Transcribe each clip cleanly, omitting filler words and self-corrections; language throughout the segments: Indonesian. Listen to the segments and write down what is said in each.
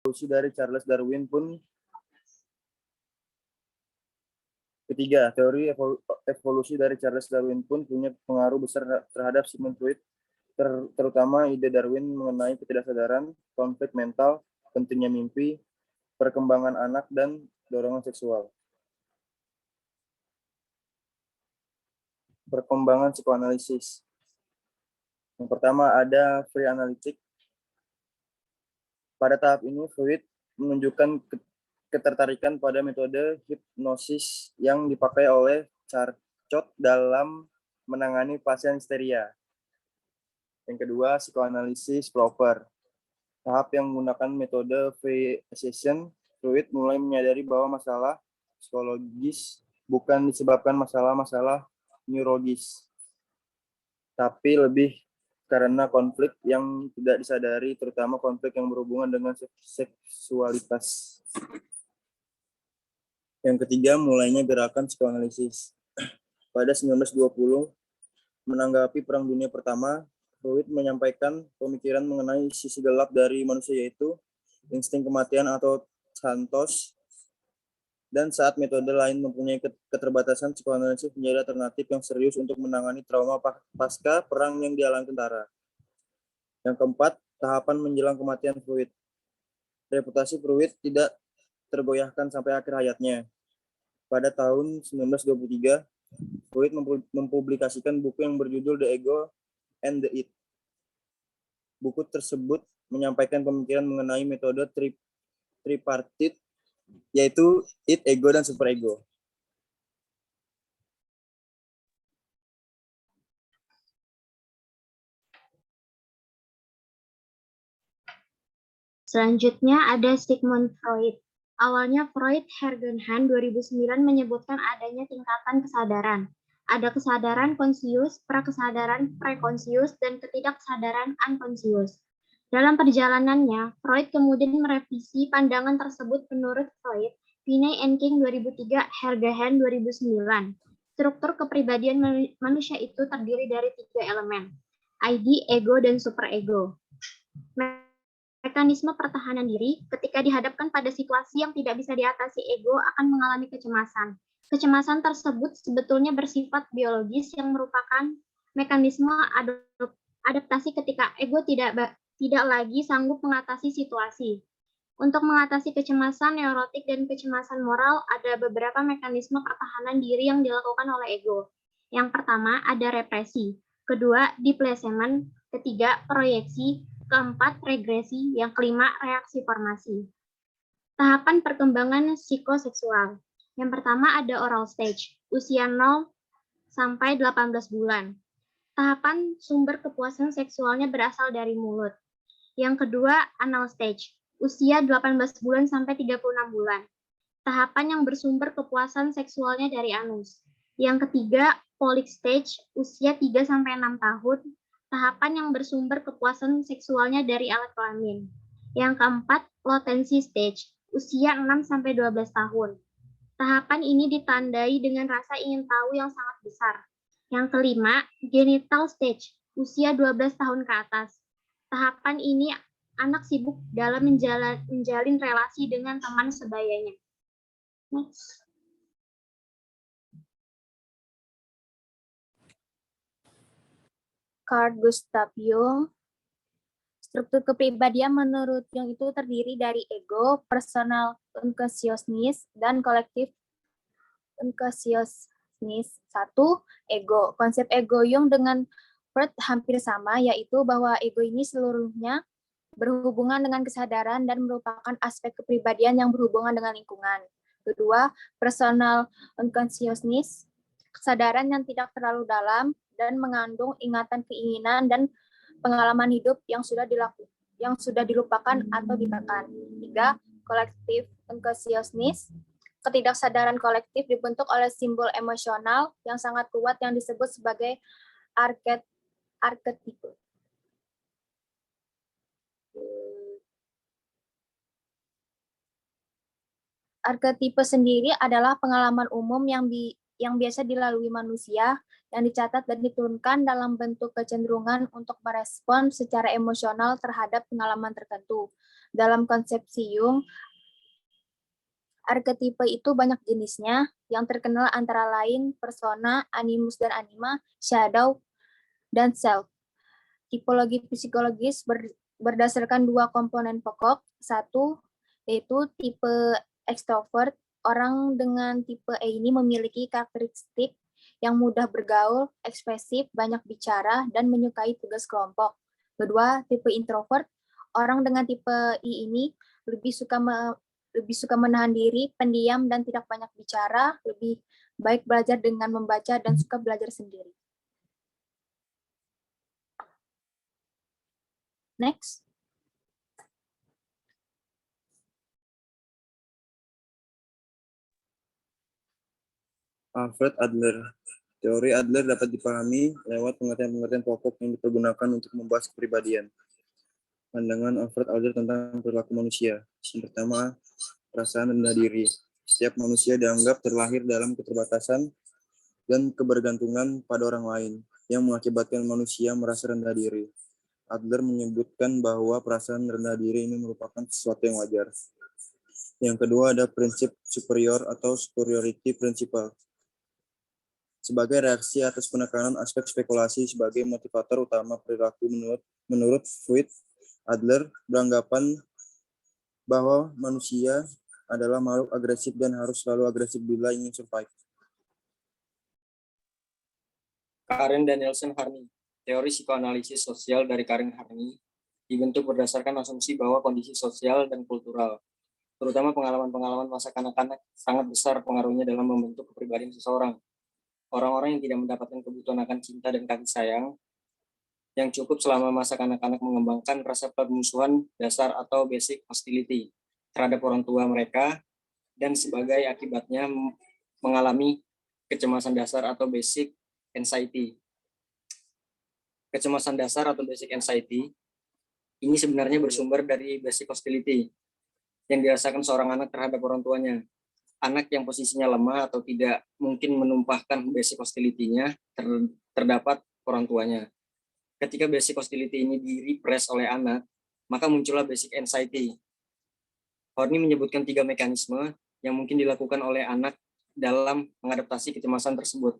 evolusi dari Charles Darwin pun ketiga, teori evolusi dari Charles Darwin pun punya pengaruh besar terhadap Sigmund Freud, terutama ide Darwin mengenai ketidaksadaran, konflik mental, pentingnya mimpi, perkembangan anak, dan dorongan seksual. Perkembangan psikoanalisis. Yang pertama ada free analytic. Pada tahap ini, Freud menunjukkan ketertarikan pada metode hipnosis yang dipakai oleh Charcot dalam menangani pasien histeria. Yang kedua, psikoanalisis proper. Tahap yang menggunakan metode free assessment, Freud mulai menyadari bahwa masalah psikologis bukan disebabkan masalah-masalah neurologis, tapi lebih karena konflik yang tidak disadari, terutama konflik yang berhubungan dengan seksualitas. Yang ketiga, mulainya gerakan psikoanalisis. Pada 1920, menanggapi Perang Dunia Pertama, Freud menyampaikan pemikiran mengenai sisi gelap dari manusia, yaitu insting kematian atau Thanatos. Dan saat metode lain mempunyai keterbatasan, psikoanalisis menjadi alternatif yang serius untuk menangani trauma pasca perang yang dialami tentara. Yang keempat, tahapan menjelang kematian Freud. Reputasi Freud tidak tergoyahkan sampai akhir hayatnya. Pada tahun 1923, Freud mempublikasikan buku yang berjudul The Ego and the Id. Buku tersebut menyampaikan pemikiran mengenai metode tripartit, yaitu id, ego, dan superego. Selanjutnya ada Sigmund Freud. Awalnya Freud Hergenhan 2009 menyebutkan adanya tingkatan kesadaran. Ada kesadaran konsius, prakesadaran prekonsius, dan ketidaksadaran unconscious. Dalam perjalanannya, Freud kemudian merevisi pandangan tersebut menurut Freud, Vinay and King 2003, Hergenhan 2009. Struktur kepribadian manusia itu terdiri dari 3 elemen, ID, ego, dan superego. Mekanisme pertahanan diri ketika dihadapkan pada situasi yang tidak bisa diatasi ego akan mengalami kecemasan. Kecemasan tersebut sebetulnya bersifat biologis yang merupakan mekanisme adaptasi ketika ego tidak lagi sanggup mengatasi situasi. Untuk mengatasi kecemasan neurotik dan kecemasan moral, ada beberapa mekanisme pertahanan diri yang dilakukan oleh ego. Yang pertama, ada represi. Kedua, displacement. Ketiga, proyeksi. Keempat, regresi. Yang kelima, reaksi formasi. Tahapan perkembangan psikoseksual. Yang pertama ada oral stage, usia 0 sampai 18 bulan. Tahapan sumber kepuasan seksualnya berasal dari mulut. Yang kedua, anal stage, usia 18 bulan sampai 36 bulan. Tahapan yang bersumber kepuasan seksualnya dari anus. Yang ketiga, phallic stage, usia 3 sampai 6 tahun. Tahapan yang bersumber kepuasan seksualnya dari alat kelamin. Yang keempat, latency stage, usia 6 sampai 12 tahun. Tahapan ini ditandai dengan rasa ingin tahu yang sangat besar. Yang kelima, genital stage, usia 12 tahun ke atas. Tahapan ini anak sibuk dalam menjalin relasi dengan teman sebayanya. Next. Carl Gustav Jung. Struktur kepribadian menurut Jung itu terdiri dari ego, personal unconsciousness, dan collective unconsciousness. 1. Ego. Konsep ego Jung dengan Freud hampir sama, yaitu bahwa ego ini seluruhnya berhubungan dengan kesadaran dan merupakan aspek kepribadian yang berhubungan dengan lingkungan. Kedua, personal unconsciousness, kesadaran yang tidak terlalu dalam dan mengandung ingatan, keinginan, dan pengalaman hidup yang sudah dilupakan atau ditekan. 3. Collective unconsciousness, ketidaksadaran kolektif dibentuk oleh simbol emosional yang sangat kuat yang disebut sebagai arketipe. Arketipe sendiri adalah pengalaman umum yang biasa dilalui manusia, yang dicatat dan diturunkan dalam bentuk kecenderungan untuk merespon secara emosional terhadap pengalaman tertentu. Dalam konsepsi Jung, arketipe itu banyak jenisnya, yang terkenal antara lain persona, animus dan anima, shadow, dan self. Tipologi psikologis berdasarkan dua komponen pokok. Satu, yaitu tipe extrovert. Orang dengan tipe E ini memiliki karakteristik yang mudah bergaul, ekspresif, banyak bicara, dan menyukai tugas kelompok. Kedua, tipe introvert. Orang dengan tipe I ini lebih suka menahan diri, pendiam, dan tidak banyak bicara, lebih baik belajar dengan membaca, dan suka belajar sendiri. Next. Alfred Adler. Teori Adler dapat dipahami lewat pengertian-pengertian pokok yang dipergunakan untuk membahas kepribadian. Pandangan Alfred Adler tentang perilaku manusia. Yang pertama, perasaan rendah diri. Setiap manusia dianggap terlahir dalam keterbatasan dan kebergantungan pada orang lain, yang mengakibatkan manusia merasa rendah diri. Adler menyebutkan bahwa perasaan rendah diri ini merupakan sesuatu yang wajar. Yang kedua ada prinsip superior atau superiority principle. Sebagai reaksi atas penekanan aspek spekulasi sebagai motivator utama perilaku menurut Freud, Adler beranggapan bahwa manusia adalah makhluk agresif dan harus selalu agresif bila ingin survive. Karen Danielson Harney. Teori psikoanalisis sosial dari Karen Harney dibentuk berdasarkan asumsi bahwa kondisi sosial dan kultural, terutama pengalaman-pengalaman masa kanak-kanak, sangat besar pengaruhnya dalam membentuk kepribadian seseorang. Orang-orang yang tidak mendapatkan kebutuhan akan cinta dan kasih sayang yang cukup selama masa kanak-kanak mengembangkan rasa permusuhan dasar atau basic hostility terhadap orang tua mereka, dan sebagai akibatnya mengalami kecemasan dasar atau basic anxiety. Kecemasan dasar atau basic anxiety ini sebenarnya bersumber dari basic hostility yang dirasakan seorang anak terhadap orang tuanya. Anak yang posisinya lemah atau tidak mungkin menumpahkan basic hostility-nya terdapat orang tuanya. Ketika basic hostility ini direpress oleh anak, maka muncullah basic anxiety. Horney menyebutkan 3 mekanisme yang mungkin dilakukan oleh anak dalam mengadaptasi kecemasan tersebut.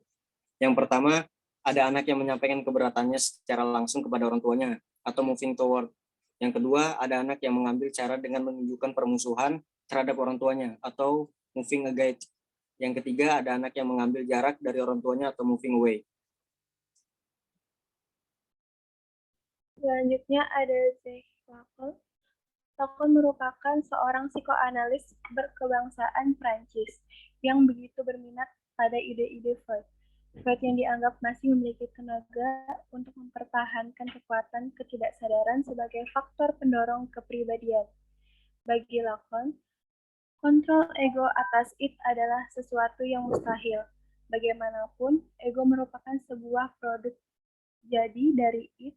Yang pertama, ada anak yang menyampaikan keberatannya secara langsung kepada orang tuanya atau moving toward. Yang kedua, ada anak yang mengambil cara dengan menunjukkan permusuhan terhadap orang tuanya atau moving against. Yang ketiga, ada anak yang mengambil jarak dari orang tuanya atau moving away. Selanjutnya ada Jacques Lacan. Lacan merupakan seorang psikoanalis berkebangsaan Prancis yang begitu berminat pada ide-ide Freud. Freud yang dianggap masih memiliki tenaga untuk mempertahankan kekuatan ketidaksadaran sebagai faktor pendorong kepribadian. Bagi Lacan, kontrol ego atas id adalah sesuatu yang mustahil. Bagaimanapun, ego merupakan sebuah produk jadi dari id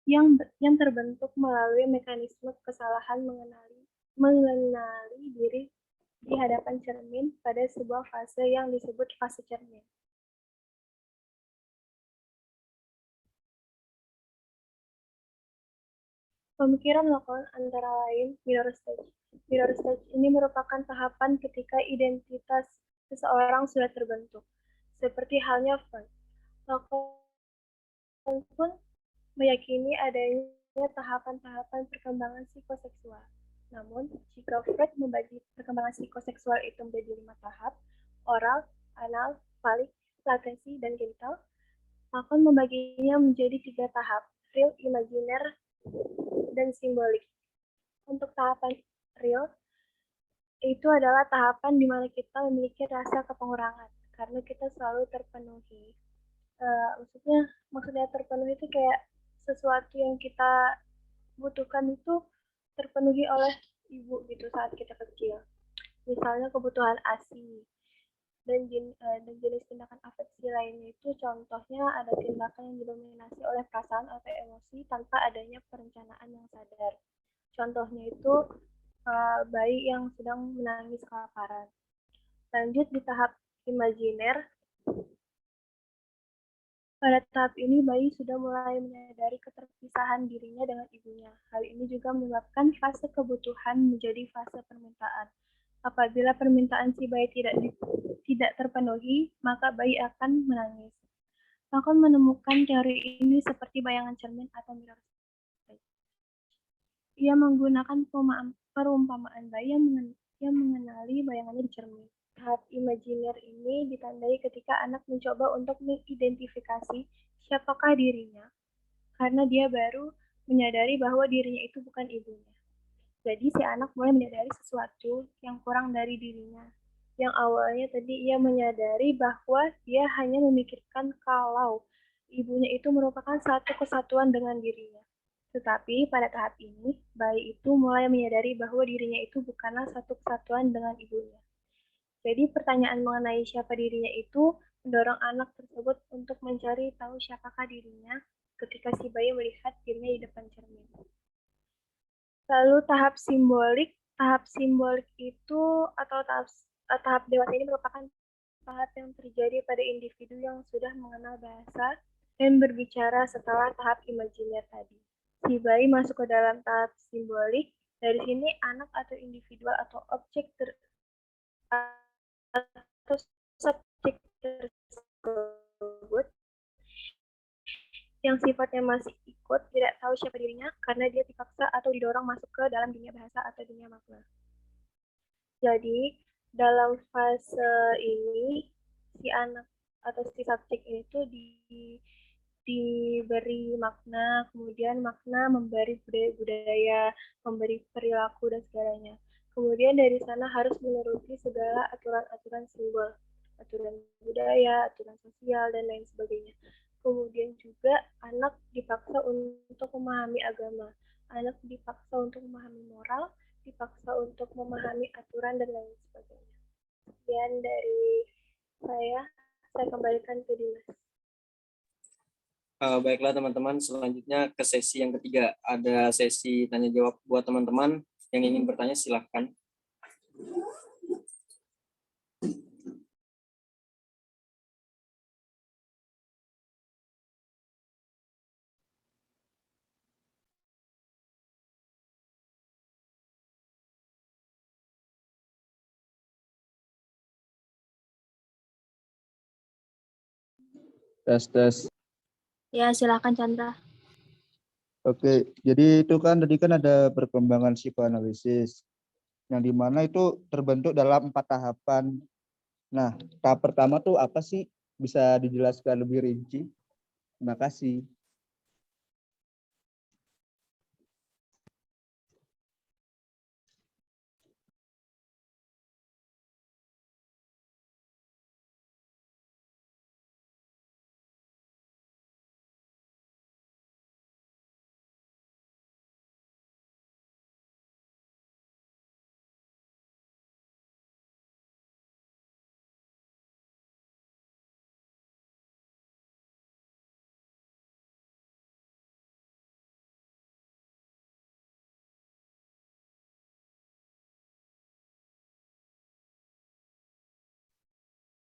yang terbentuk melalui mekanisme kesalahan mengenali diri di hadapan cermin pada sebuah fase yang disebut fase cermin. Pemikiran Lacan antara lain mirror stage. Mirror stage ini merupakan tahapan ketika identitas seseorang sudah terbentuk. Seperti halnya Freud. Lacan pun meyakini adanya tahapan-tahapan perkembangan psikoseksual. Namun, jika Freud membagi perkembangan psikoseksual itu menjadi 5 tahap, oral, anal, falik, latensi, dan genital, Lacan membaginya menjadi 3 tahap, real, imaginer, dan simbolik. Untuk tahapan real, itu adalah tahapan di mana kita memiliki rasa kepengurangan, karena kita selalu terpenuhi. Maksudnya terpenuhi itu kayak sesuatu yang kita butuhkan itu terpenuhi oleh ibu gitu saat kita kecil. Misalnya kebutuhan ASI. Dan jenis tindakan afeksi lainnya itu contohnya ada tindakan yang didominasi oleh perasaan atau emosi tanpa adanya perencanaan yang sadar. Contohnya itu bayi yang sedang menangis kelaparan. Lanjut di tahap imajiner, Pada tahap ini, bayi sudah mulai menyadari keterpisahan dirinya dengan ibunya. Hal ini juga menyebabkan fase kebutuhan menjadi fase permintaan. Apabila permintaan si bayi tidak terpenuhi, maka bayi akan menangis. Lacan menemukan teori ini seperti bayangan cermin atau mirror stage. Ia menggunakan perumpamaan bayi yang mengenali bayangannya di cermin. Tahap imajiner ini ditandai ketika anak mencoba untuk mengidentifikasi siapakah dirinya, karena dia baru menyadari bahwa dirinya itu bukan ibunya. Jadi si anak mulai menyadari sesuatu yang kurang dari dirinya. Yang awalnya tadi ia menyadari bahwa dia hanya memikirkan kalau ibunya itu merupakan satu kesatuan dengan dirinya. Tetapi pada tahap ini, bayi itu mulai menyadari bahwa dirinya itu bukanlah satu kesatuan dengan ibunya. Jadi pertanyaan mengenai siapa dirinya itu mendorong anak tersebut untuk mencari tahu siapakah dirinya ketika si bayi melihat dirinya di depan cermin. Lalu tahap simbolik itu atau tahap dewasa ini merupakan tahap yang terjadi pada individu yang sudah mengenal bahasa dan berbicara setelah tahap imajiner tadi. Si bayi masuk ke dalam tahap simbolik. Dari sini anak atau individual atau objek atau subjek tersebut yang sifatnya masih ikut, tidak tahu siapa dirinya karena dia dipaksa atau didorong masuk ke dalam dunia bahasa atau dunia makna. Jadi, dalam fase ini, si anak atau si subjek itu diberi makna, kemudian makna memberi budaya, memberi perilaku, dan segalanya. Kemudian dari sana harus menuruti segala aturan-aturan simbol, aturan budaya, aturan sosial, dan lain sebagainya. Kemudian juga anak dipaksa untuk memahami agama, anak dipaksa untuk memahami moral, dipaksa untuk memahami aturan, dan lain sebagainya. Sekian dari saya kembalikan ke Dimas. Baiklah teman-teman, selanjutnya ke sesi yang ketiga. Ada sesi tanya jawab buat teman-teman yang ingin bertanya, silahkan. Tes. Ya, silakan Chandra. Oke, jadi itu kan tadi kan ada perkembangan psikoanalisis, yang dimana itu terbentuk dalam 4 tahapan. Nah, tahap pertama tuh apa sih? Bisa dijelaskan lebih rinci? Terima kasih.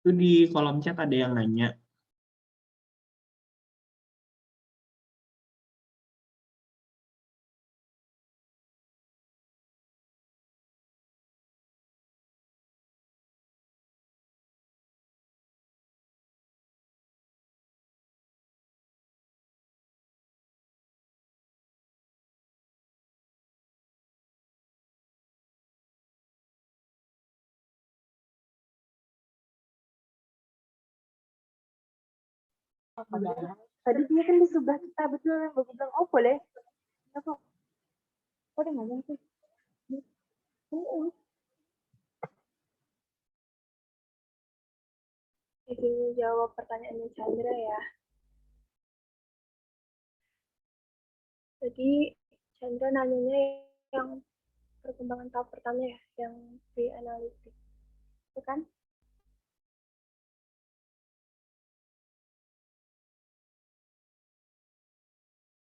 Itu di kolom chat ada yang nanya. Tadi dia kan di sebelah kita betul, baru bilang oh boleh. Apa? Oh dia ngomong sih. Izin jawab pertanyaannya Chandra ya. Jadi Chandra nanyanya yang perkembangan tahap pertama ya, yang pre-analitik. Itu kan?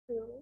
Tuh.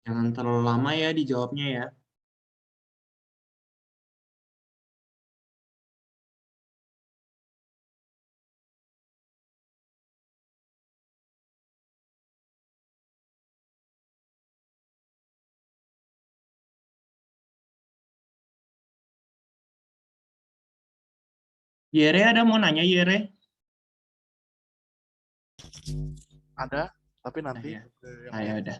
Jangan terlalu lama ya dijawabnya ya. Yere ada mau nanya Yere? Ada, tapi Nah, nanti ya. ke yang Ah, ya lain. udah.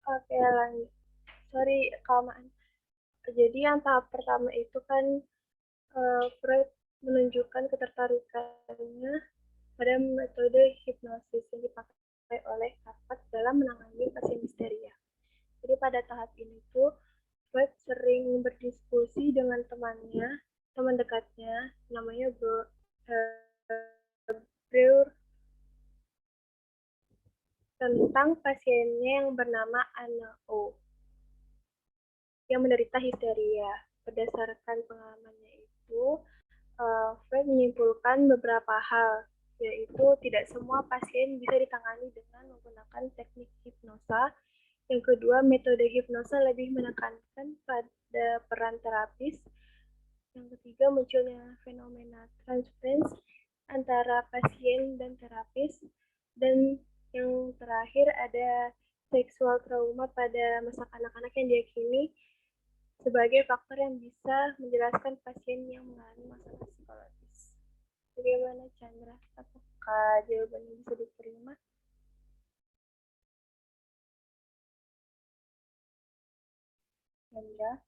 Oke, lanjut. Sorry, kelamaan. Jadi yang tahap pertama itu kan Freud menunjukkan ketertarikannya pada metode hipnosis yang dipakai oleh Harvard dalam menangani pasien histeria. Jadi pada tahap ini tuh Freud sering berdiskusi dengan teman dekatnya, namanya Breuer, tentang pasiennya yang bernama Anna O, yang menderita histeria. Berdasarkan pengalamannya itu, Freud menyimpulkan beberapa hal, yaitu tidak semua pasien bisa ditangani dengan menggunakan teknik hipnosa. Yang kedua, metode hipnosa lebih menekankan pada peran terapis. Yang ketiga, munculnya fenomena transference antara pasien dan terapis. Dan yang terakhir ada seksual trauma pada masa kanak-kanak yang diyakini sebagai faktor yang bisa menjelaskan pasien yang mengalami masalah psikologis. Bagaimana Chandra? Apakah jawabannya bisa diterima? Chandra?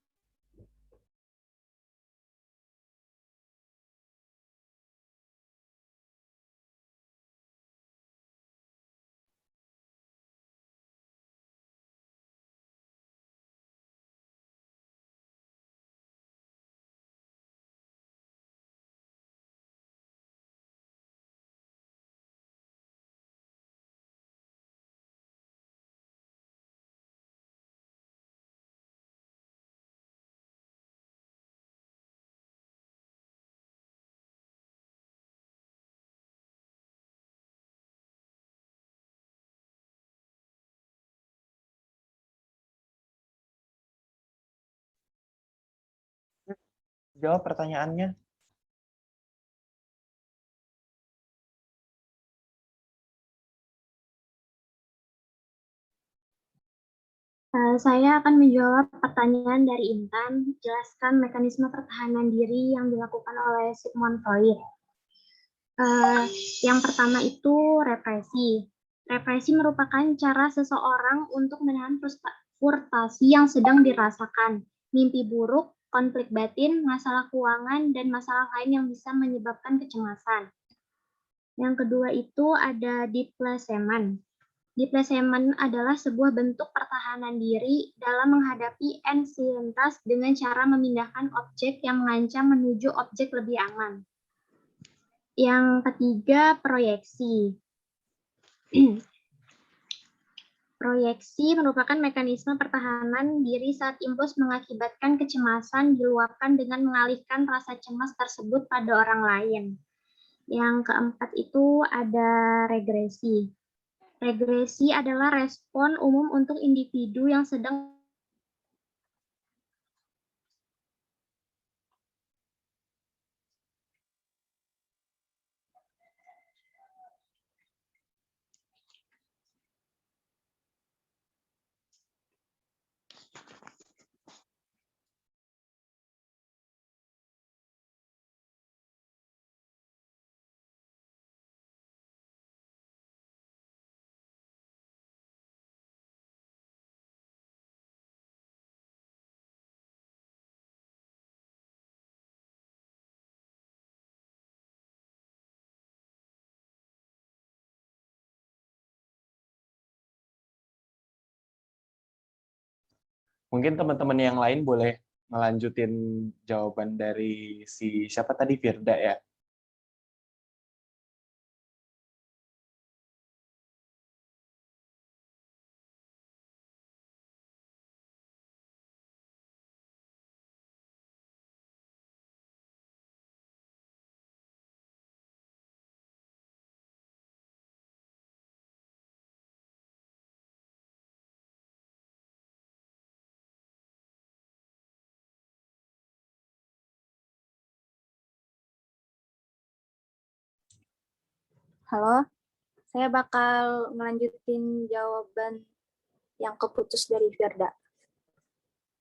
Jawab pertanyaannya. Saya akan menjawab pertanyaan dari Intan. Jelaskan mekanisme pertahanan diri yang dilakukan oleh Sigmund Freud. Yang pertama itu represi. Represi merupakan cara seseorang untuk menahan frustasi yang sedang dirasakan, mimpi buruk, konflik batin, masalah keuangan, dan masalah lain yang bisa menyebabkan kecemasan. Yang kedua itu ada displacement. Displacement adalah sebuah bentuk pertahanan diri dalam menghadapi anxietas dengan cara memindahkan objek yang mengancam menuju objek lebih aman. Yang ketiga, proyeksi. Proyeksi merupakan mekanisme pertahanan diri saat impuls mengakibatkan kecemasan diluapkan dengan mengalihkan rasa cemas tersebut pada orang lain. Yang keempat itu ada regresi. Regresi adalah respon umum untuk individu yang sedang Mungkin teman-teman yang lain boleh ngelanjutin jawaban dari si siapa tadi, Firda ya. Halo, saya bakal ngelanjutin jawaban yang keputus dari Firda.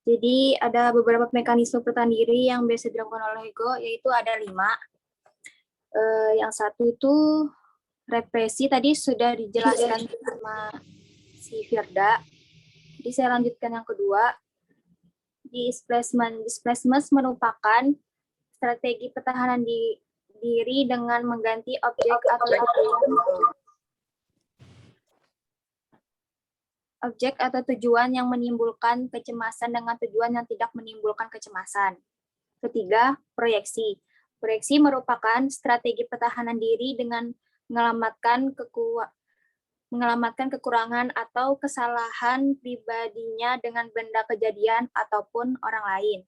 Jadi ada beberapa mekanisme pertahanan diri yang biasa dilakukan oleh ego, yaitu ada 5. Yang satu itu represi, tadi sudah dijelaskan sama si Firda. Jadi saya lanjutkan yang kedua. Displacement. Displacement merupakan strategi pertahanan diri dengan mengganti objek atau tujuan yang menimbulkan kecemasan dengan tujuan yang tidak menimbulkan kecemasan. Ketiga, proyeksi. Proyeksi merupakan strategi pertahanan diri dengan menyelamatkan kekurangan atau kesalahan pribadinya dengan benda kejadian ataupun orang lain.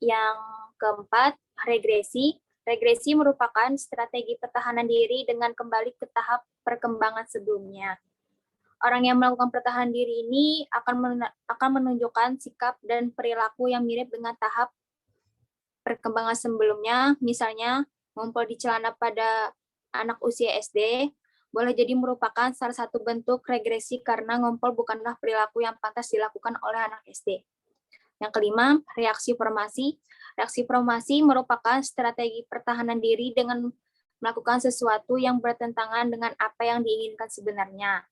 Yang keempat, regresi. Regresi merupakan strategi pertahanan diri dengan kembali ke tahap perkembangan sebelumnya. Orang yang melakukan pertahanan diri ini akan menunjukkan sikap dan perilaku yang mirip dengan tahap perkembangan sebelumnya, misalnya ngumpul di celana pada anak usia SD, boleh jadi merupakan salah satu bentuk regresi karena ngumpul bukanlah perilaku yang pantas dilakukan oleh anak SD. Yang kelima, reaksi formasi. Reaksi formasi merupakan strategi pertahanan diri dengan melakukan sesuatu yang bertentangan dengan apa yang diinginkan sebenarnya.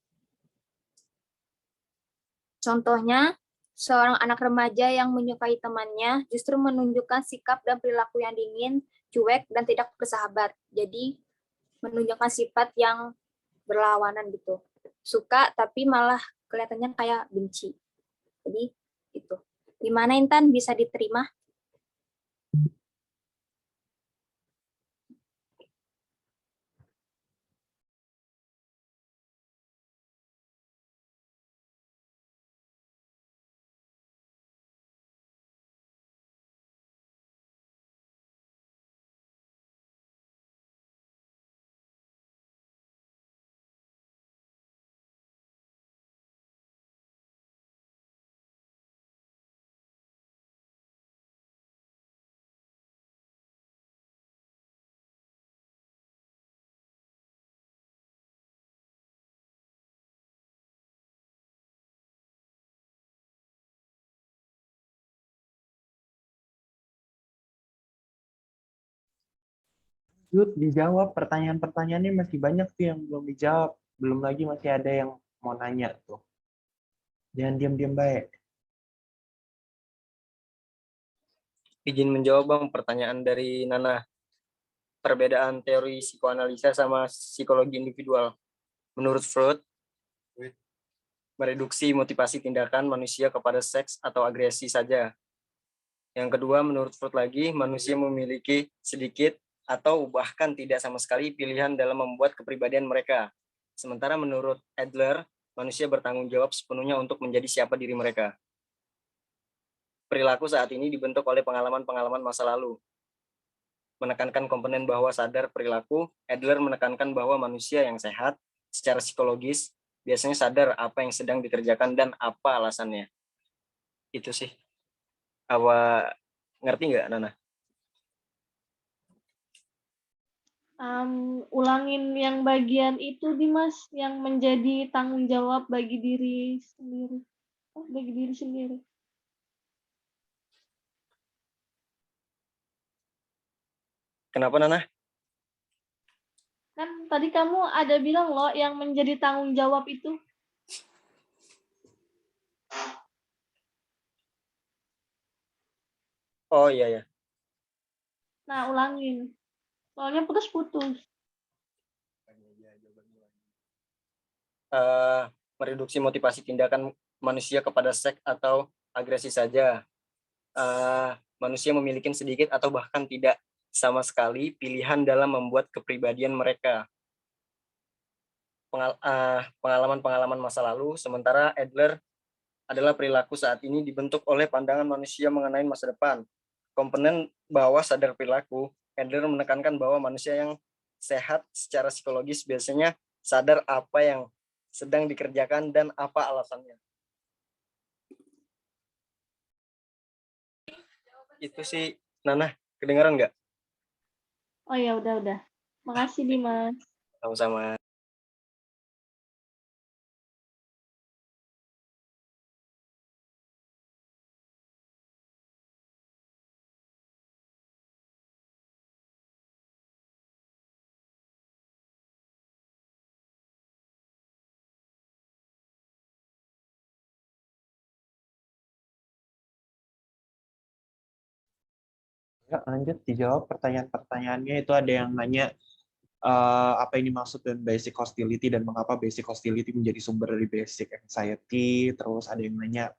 Contohnya, seorang anak remaja yang menyukai temannya justru menunjukkan sikap dan perilaku yang dingin, cuek, dan tidak bersahabat. Jadi, menunjukkan sifat yang berlawanan gitu. Suka, tapi malah kelihatannya kayak benci. Jadi, itu. Gimana, Intan? Bisa diterima? Yud, dijawab. Pertanyaan-pertanyaannya masih banyak tuh yang belum dijawab. Belum lagi masih ada yang mau nanya tuh. Jangan diam-diam baik. Izin menjawab Bang pertanyaan dari Nana. Perbedaan teori psikoanalisa sama psikologi individual. Menurut Freud, mereduksi motivasi tindakan manusia kepada seks atau agresi saja. Yang kedua, menurut Freud lagi, manusia memiliki sedikit atau bahkan tidak sama sekali pilihan dalam membuat kepribadian mereka. Sementara menurut Adler, manusia bertanggung jawab sepenuhnya untuk menjadi siapa diri mereka. Perilaku saat ini dibentuk oleh pengalaman-pengalaman masa lalu. Menekankan komponen bahwa sadar perilaku, Adler menekankan bahwa manusia yang sehat secara psikologis biasanya sadar apa yang sedang dikerjakan dan apa alasannya. Itu sih. Apa ngerti nggak, Nana? Ulangin yang bagian itu, Dimas, yang menjadi tanggung jawab bagi diri sendiri. Bagi diri sendiri. Kenapa, Nana? Kan tadi kamu ada bilang loh yang menjadi tanggung jawab itu. Oh iya ya. Nah, ulangin. Soalnya putus-putus. mereduksi motivasi tindakan manusia kepada seks atau agresi saja. Manusia memiliki sedikit atau bahkan tidak sama sekali pilihan dalam membuat kepribadian mereka. Pengalaman-pengalaman masa lalu, sementara Adler adalah perilaku saat ini dibentuk oleh pandangan manusia mengenai masa depan. Komponen bawah sadar perilaku, Adler menekankan bahwa manusia yang sehat secara psikologis biasanya sadar apa yang sedang dikerjakan dan apa alasannya. Itu sih, Nana, kedengaran nggak? Oh ya, udah. Makasih Dimas. Sama-sama. Ya, lanjut dijawab pertanyaan-pertanyaannya. Itu ada yang nanya apa ini maksud dengan basic hostility dan mengapa basic hostility menjadi sumber dari basic anxiety. Terus ada yang nanya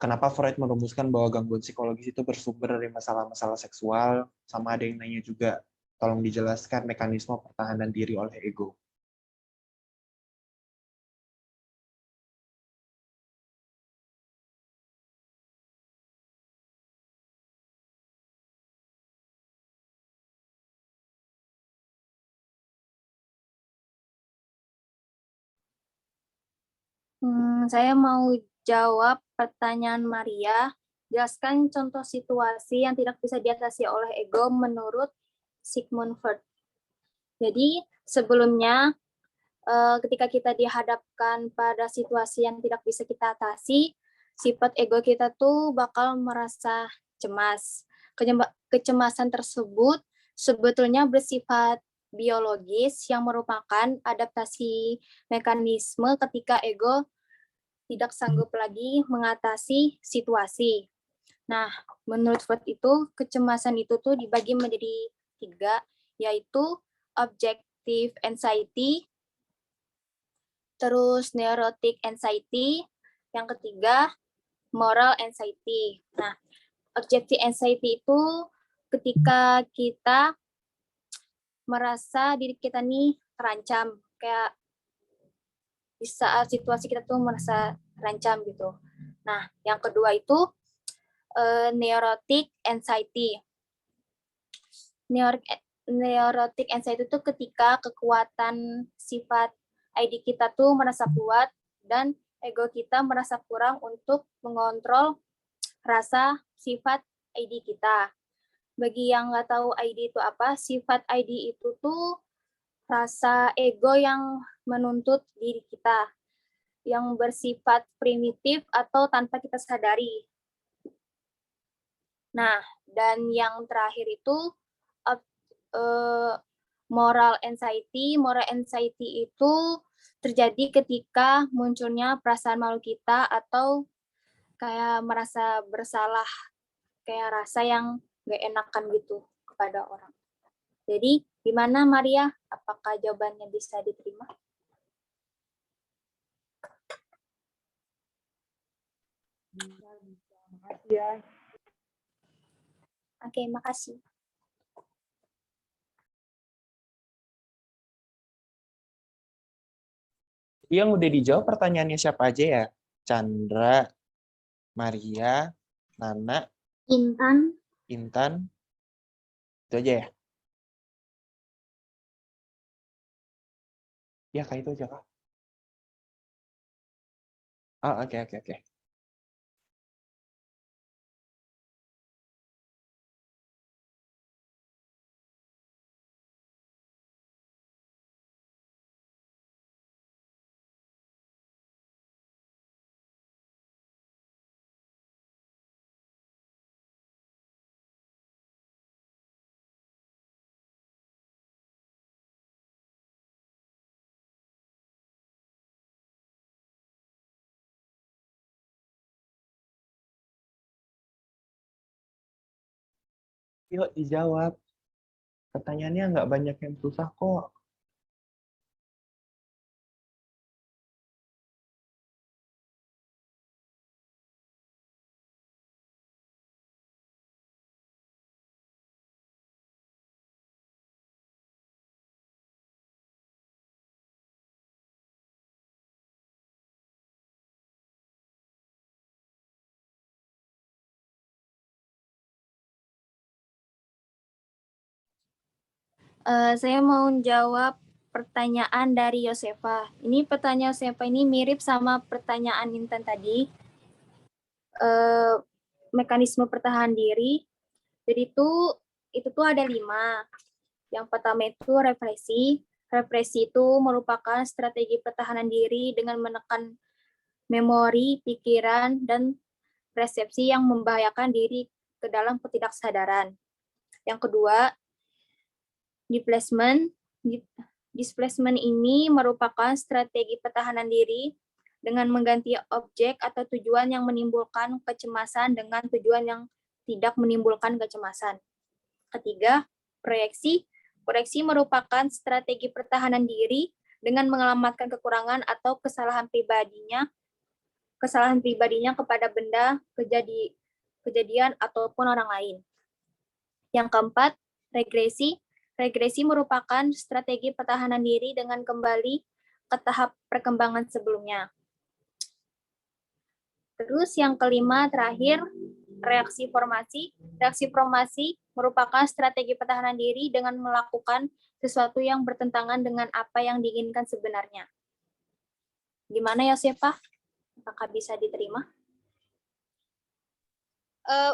kenapa Freud merumuskan bahwa gangguan psikologis itu bersumber dari masalah-masalah seksual. Sama ada yang nanya juga, tolong dijelaskan mekanisme pertahanan diri oleh ego. Saya mau jawab pertanyaan Maria. Jelaskan contoh situasi yang tidak bisa diatasi oleh ego menurut Sigmund Freud. Jadi sebelumnya ketika kita dihadapkan pada situasi yang tidak bisa kita atasi, sifat ego kita tuh bakal merasa cemas. Kecemasan tersebut sebetulnya bersifat biologis yang merupakan adaptasi mekanisme ketika ego tidak sanggup lagi mengatasi situasi. Nah, menurut Freud itu, kecemasan itu tuh dibagi menjadi 3, yaitu objective anxiety, terus neurotic anxiety, yang ketiga moral anxiety. Nah, objective anxiety itu ketika kita merasa diri kita nih terancam, kayak di saat situasi kita tuh merasa terancam gitu. Nah, yang kedua itu neurotic anxiety. Neurotic anxiety itu ketika kekuatan sifat ID kita tuh merasa kuat dan ego kita merasa kurang untuk mengontrol rasa sifat ID kita. Bagi yang nggak tahu ID itu apa, sifat ID itu tuh rasa ego yang menuntut diri kita, yang bersifat primitif atau tanpa kita sadari. Nah, dan yang terakhir itu moral anxiety. Moral anxiety itu terjadi ketika munculnya perasaan malu kita atau kayak merasa bersalah, kayak rasa yang gak enakan gitu kepada orang. Jadi, gimana Maria? Apakah jawabannya bisa diterima? Makasih ya. Oke, makasih. Yang udah dijawab pertanyaannya siapa aja ya? Chandra, Maria, Nana, Intan. Itu aja ya? Ya, kayak itu aja, Kak. Oh, oke. Yuk, dijawab. Pertanyaannya nggak banyak yang susah kok. Saya mau jawab pertanyaan dari Yosefa. Ini pertanyaan Yosefa ini mirip sama pertanyaan Intan tadi. Mekanisme pertahanan diri. Jadi itu tuh ada 5. Yang pertama itu represi. Represi itu merupakan strategi pertahanan diri dengan menekan memori, pikiran, dan persepsi yang membahayakan diri ke dalam ketidaksadaran. Yang kedua, displacement. Displacement ini merupakan strategi pertahanan diri dengan mengganti objek atau tujuan yang menimbulkan kecemasan dengan tujuan yang tidak menimbulkan kecemasan. Ketiga, proyeksi. Proyeksi merupakan strategi pertahanan diri dengan mengalamatkan kekurangan atau kesalahan pribadinya kepada benda, kejadian, ataupun orang lain. Yang keempat, regresi. Regresi merupakan strategi pertahanan diri dengan kembali ke tahap perkembangan sebelumnya. Terus yang kelima, terakhir, reaksi formasi. Reaksi formasi merupakan strategi pertahanan diri dengan melakukan sesuatu yang bertentangan dengan apa yang diinginkan sebenarnya. Gimana ya, Yosefa? Apakah bisa diterima?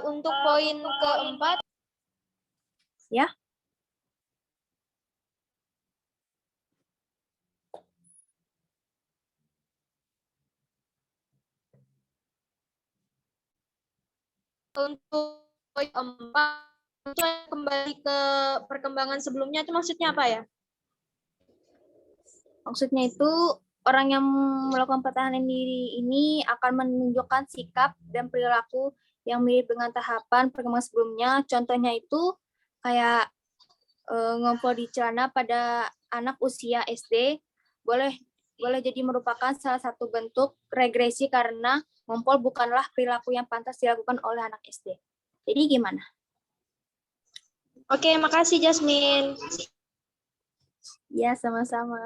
Untuk poin keempat, Ya. untuk poin 4, itu kembali ke perkembangan sebelumnya, itu maksudnya apa ya? Maksudnya itu orang yang melakukan pertahanan diri ini akan menunjukkan sikap dan perilaku yang mirip dengan tahapan perkembangan sebelumnya. Contohnya itu kayak ngompol di celana pada anak usia SD boleh jadi merupakan salah satu bentuk regresi karena ngompol bukanlah perilaku yang pantas dilakukan oleh anak SD. Jadi gimana? Oke, makasih Jasmine. Ya, sama-sama.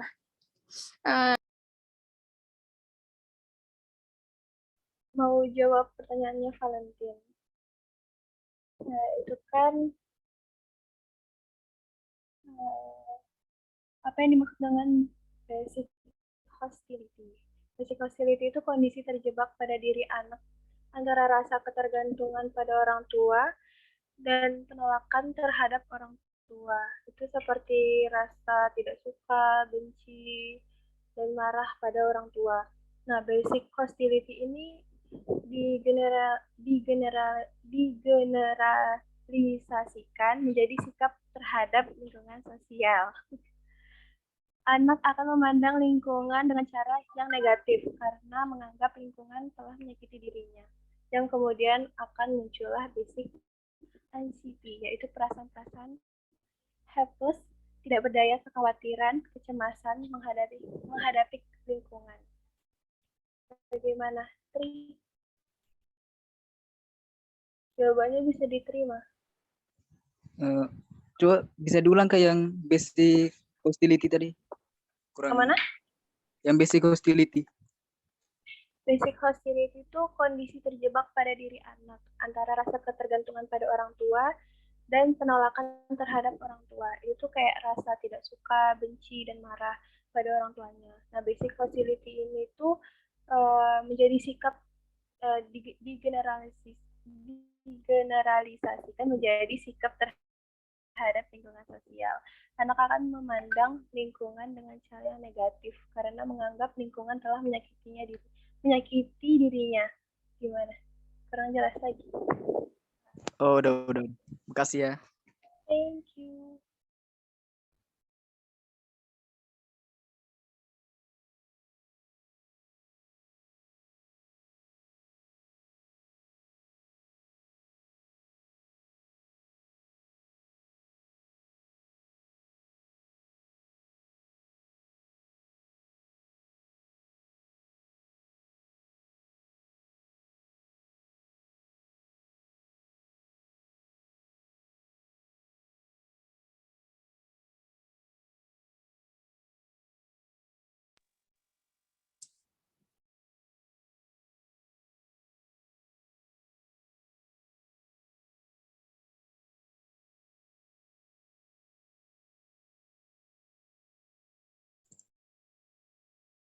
Mau jawab pertanyaannya Valentin. Nah, itu kan apa yang dimaksud dengan basic hostility? Basic hostility itu kondisi terjebak pada diri anak antara rasa ketergantungan pada orang tua dan penolakan terhadap orang tua. Itu seperti rasa tidak suka, benci, dan marah pada orang tua. Nah, basic hostility ini digeneralisasikan menjadi sikap terhadap lingkungan sosial. Anak akan memandang lingkungan dengan cara yang negatif karena menganggap lingkungan telah menyakiti dirinya. Yang kemudian akan muncullah basic anxiety, yaitu perasaan-perasaan helpless, tidak berdaya, kekhawatiran, kecemasan menghadapi lingkungan. Bagaimana? Jawabannya bisa diterima. Coba bisa diulang ke yang basic hostility tadi? Kemana? Yang basic hostility. Basic hostility itu kondisi terjebak pada diri anak antara rasa ketergantungan pada orang tua dan penolakan terhadap orang tua. Itu kayak rasa tidak suka, benci, dan marah pada orang tuanya. Nah, basic hostility ini tuh menjadi sikap digeneralisasikan menjadi sikap terhadap lingkungan sosial. Anak akan memandang lingkungan dengan cara yang negatif karena menganggap lingkungan telah menyakiti dirinya. Gimana? Kurang jelas lagi. Oh, udah. Makasih ya. Thank you.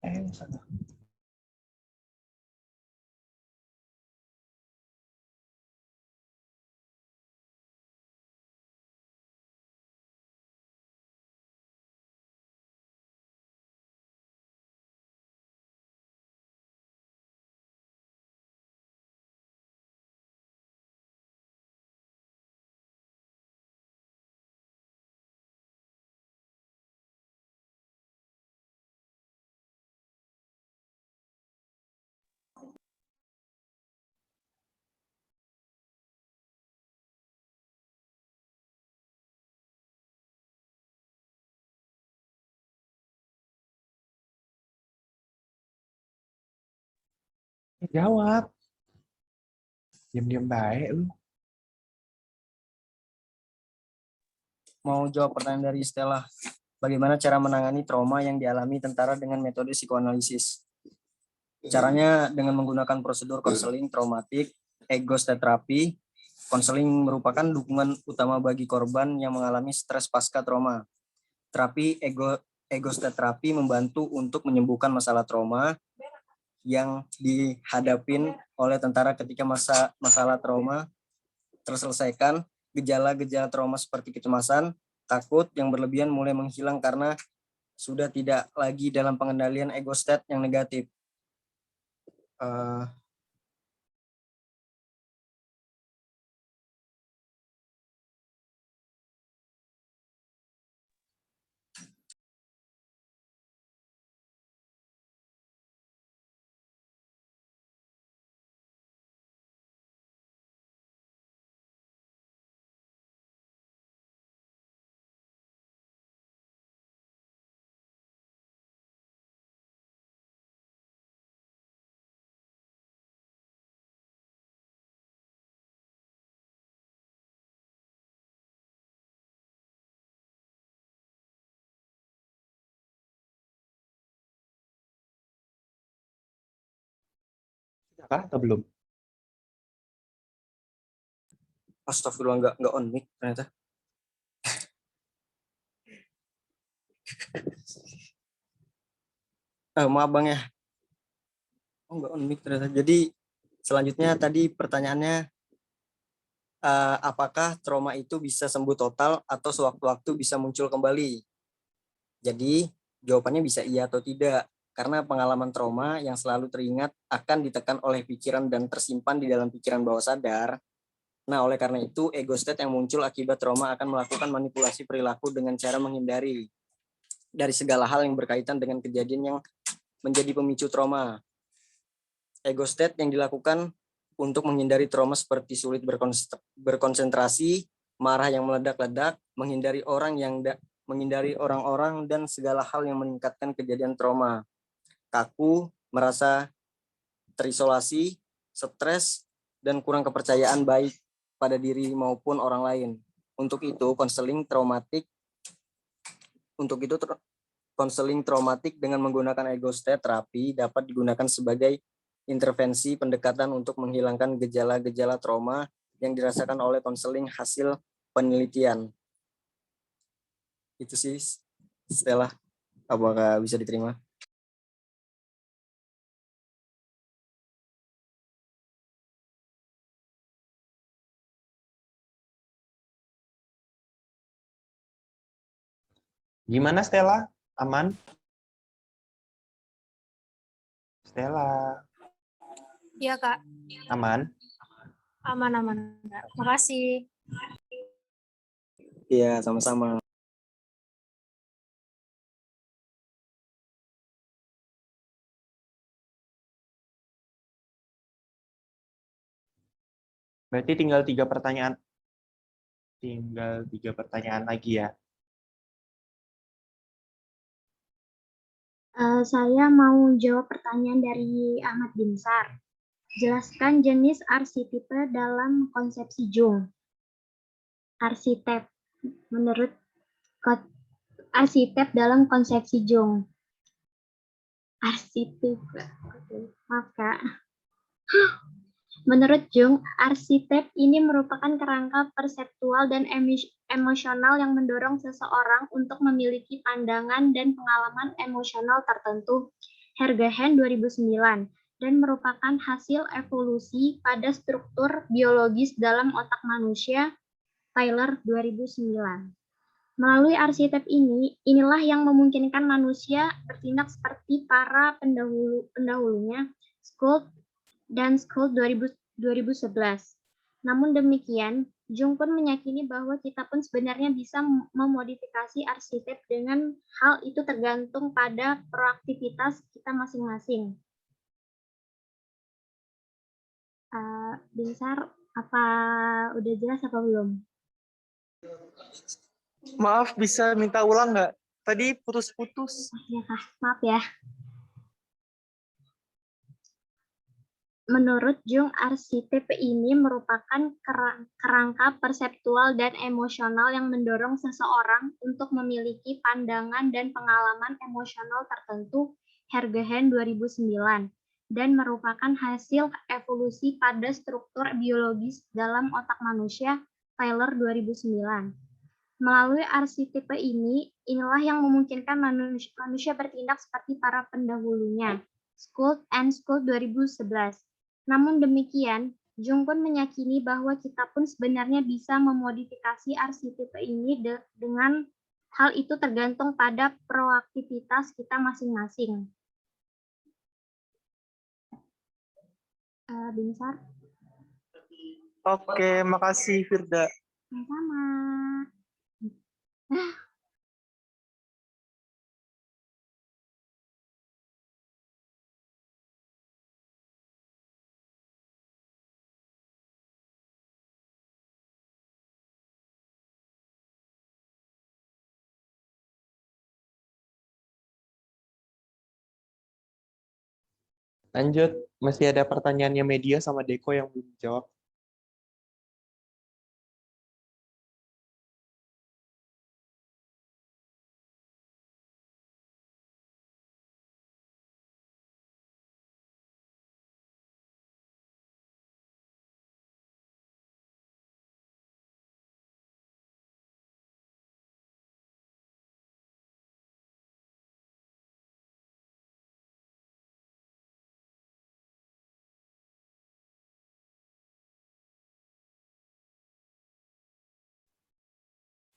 Salah. Jawab. Diam-diam baik lu. Mau jawab pertanyaan dari Stella. Bagaimana cara menangani trauma yang dialami tentara dengan metode psikoanalisis? Caranya dengan menggunakan prosedur konseling traumatik, ego state therapy. Konseling merupakan dukungan utama bagi korban yang mengalami stres pasca trauma. Terapi ego state therapy membantu untuk menyembuhkan masalah trauma yang dihadapin oleh tentara ketika masalah trauma terselesaikan. Gejala-gejala trauma seperti kecemasan, takut yang berlebihan mulai menghilang karena sudah tidak lagi dalam pengendalian ego state yang negatif. Sudah atau belum? Astagfirullah, nggak on mic ternyata. Maaf Bang ya. Nggak on mic ternyata. Jadi selanjutnya tadi pertanyaannya, apakah trauma itu bisa sembuh total atau sewaktu-waktu bisa muncul kembali? Jadi jawabannya bisa iya atau tidak. Karena pengalaman trauma yang selalu teringat akan ditekan oleh pikiran dan tersimpan di dalam pikiran bawah sadar. Nah, oleh karena itu, ego state yang muncul akibat trauma akan melakukan manipulasi perilaku dengan cara menghindari dari segala hal yang berkaitan dengan kejadian yang menjadi pemicu trauma. Ego state yang dilakukan untuk menghindari trauma seperti sulit berkonsentrasi, marah yang meledak-ledak, menghindari orang-orang dan segala hal yang meningkatkan kejadian trauma. Kaku, merasa terisolasi, stres, dan kurang kepercayaan baik pada diri maupun orang lain. Untuk itu, konseling traumatik dengan menggunakan ego state terapi dapat digunakan sebagai intervensi pendekatan untuk menghilangkan gejala-gejala trauma yang dirasakan oleh konseling hasil penelitian. Itu sih, Stella. Apakah bisa diterima? Gimana Stella? Aman? Stella, Iya, Kak. aman? Aman. Kak. Makasih. Iya, sama-sama. Berarti tinggal 3 pertanyaan. Tinggal 3 pertanyaan lagi ya. Saya mau jawab pertanyaan dari Ahmad Binsar. Jelaskan jenis arsitektur dalam konsepsi Jung. Arsitek menurut arsitek dalam konsepsi Jung. Arsitek, maaf Kak. Menurut Jung, arsitek ini merupakan kerangka perseptual dan emosional yang mendorong seseorang untuk memiliki pandangan dan pengalaman emosional tertentu Hergehen 2009 dan merupakan hasil evolusi pada struktur biologis dalam otak manusia Tyler 2009. Melalui arsitek inilah yang memungkinkan manusia bertindak seperti para pendahulunya, Scott dan Scott 2011. Namun demikian, Jung pun meyakini bahwa kita pun sebenarnya bisa memodifikasi arsitek dengan hal itu tergantung pada proaktivitas kita masing-masing. Binsar, apa udah jelas apa belum? Maaf, bisa minta ulang nggak? Tadi putus-putus. Ya, Kak. Maaf ya. Menurut Jung, arsitek ini merupakan kerangka perseptual dan emosional yang mendorong seseorang untuk memiliki pandangan dan pengalaman emosional tertentu, Hergehen 2009, dan merupakan hasil evolusi pada struktur biologis dalam otak manusia, Tyler 2009. Melalui arsitek inilah yang memungkinkan manusia bertindak seperti para pendahulunya, Scott and Scott 2011. Namun demikian, Jung pun meyakini bahwa kita pun sebenarnya bisa memodifikasi arsitek ini dengan hal itu tergantung pada proaktivitas kita masing-masing. Binsar? Oke, makasih Firda. Sama-sama. Lanjut, masih ada pertanyaannya media sama Deko yang belum jawab.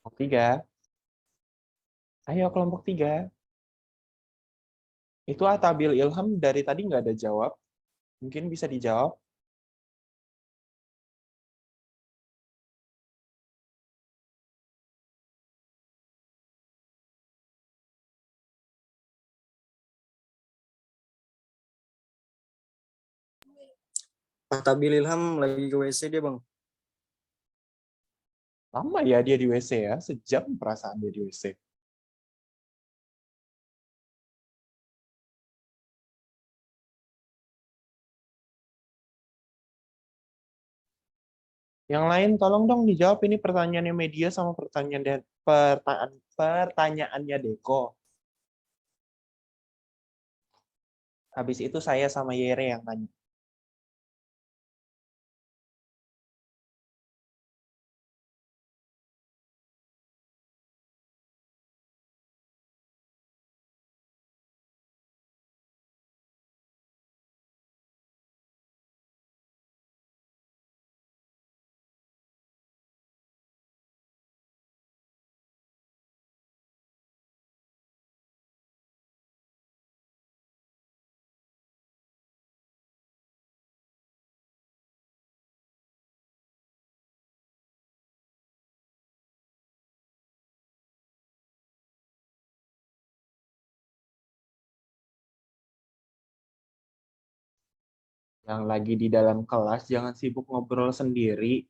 Kelompok 3. Ayo kelompok 3. Itu Atabil Ilham dari tadi nggak ada jawab. Mungkin bisa dijawab. Tabil Ilham lagi ke WC dia, Bang. Lama ya dia di WC ya, sejam perasaan dia di WC. Yang lain tolong dong dijawab ini pertanyaannya media sama pertanyaannya Deko. Habis itu saya sama Yere yang nanya. Yang lagi di dalam kelas jangan sibuk ngobrol sendiri.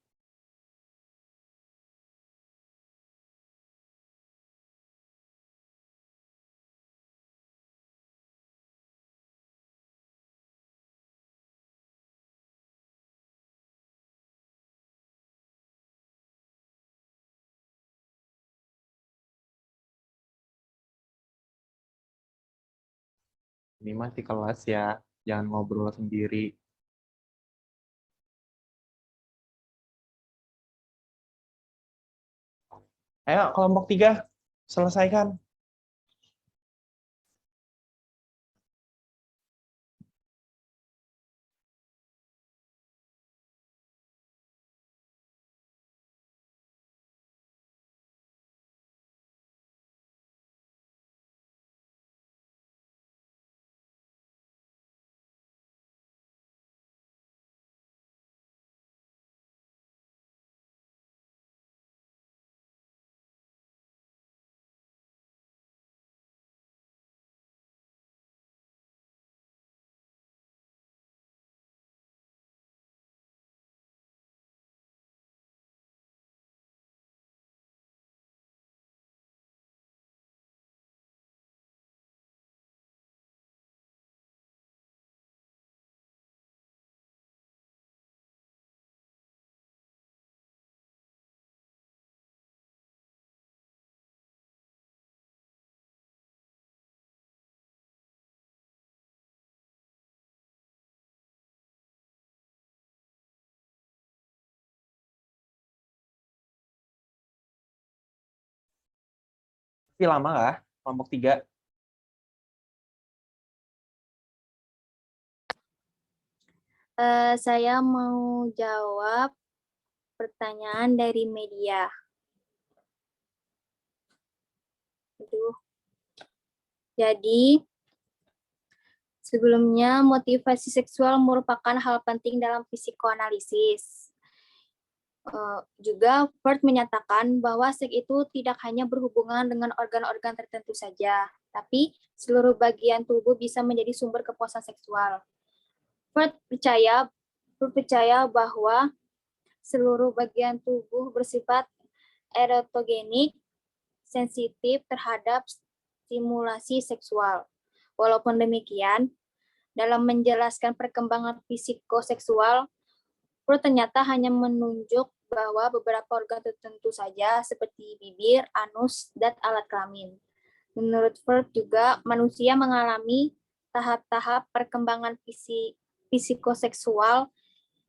Ini masih kelas ya, jangan ngobrol sendiri. Ayo kelompok 3, selesaikan. Masih lama kah? Kelompok 3. Saya mau jawab pertanyaan dari media. Aduh. Jadi, sebelumnya motivasi seksual merupakan hal penting dalam psikoanalisis. Juga Freud menyatakan bahwa seks itu tidak hanya berhubungan dengan organ-organ tertentu saja, tapi seluruh bagian tubuh bisa menjadi sumber kepuasan seksual. Freud percaya bahwa seluruh bagian tubuh bersifat erotogenik, sensitif terhadap stimulasi seksual. Walaupun demikian, dalam menjelaskan perkembangan psikoseksual, Freud ternyata hanya menunjuk bahwa beberapa organ tertentu saja seperti bibir, anus, dan alat kelamin. Menurut Freud juga, manusia mengalami tahap-tahap perkembangan psikoseksual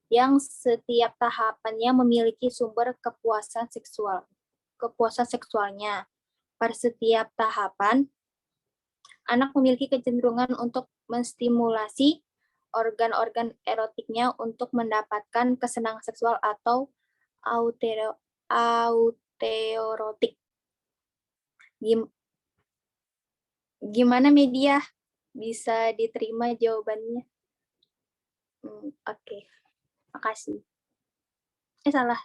yang setiap tahapannya memiliki sumber kepuasan seksualnya. Pada setiap tahapan, anak memiliki kecenderungan untuk menstimulasi organ-organ erotiknya untuk mendapatkan kesenangan seksual atau autoerotik. Gimana media? Bisa diterima jawabannya? Oke. Makasih. Salah.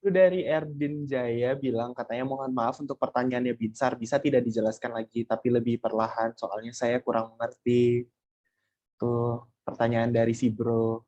Itu dari Erdin Jaya bilang katanya mohon maaf untuk pertanyaannya Binsar, bisa tidak dijelaskan lagi tapi lebih perlahan soalnya saya kurang mengerti. Tuh pertanyaan dari si bro.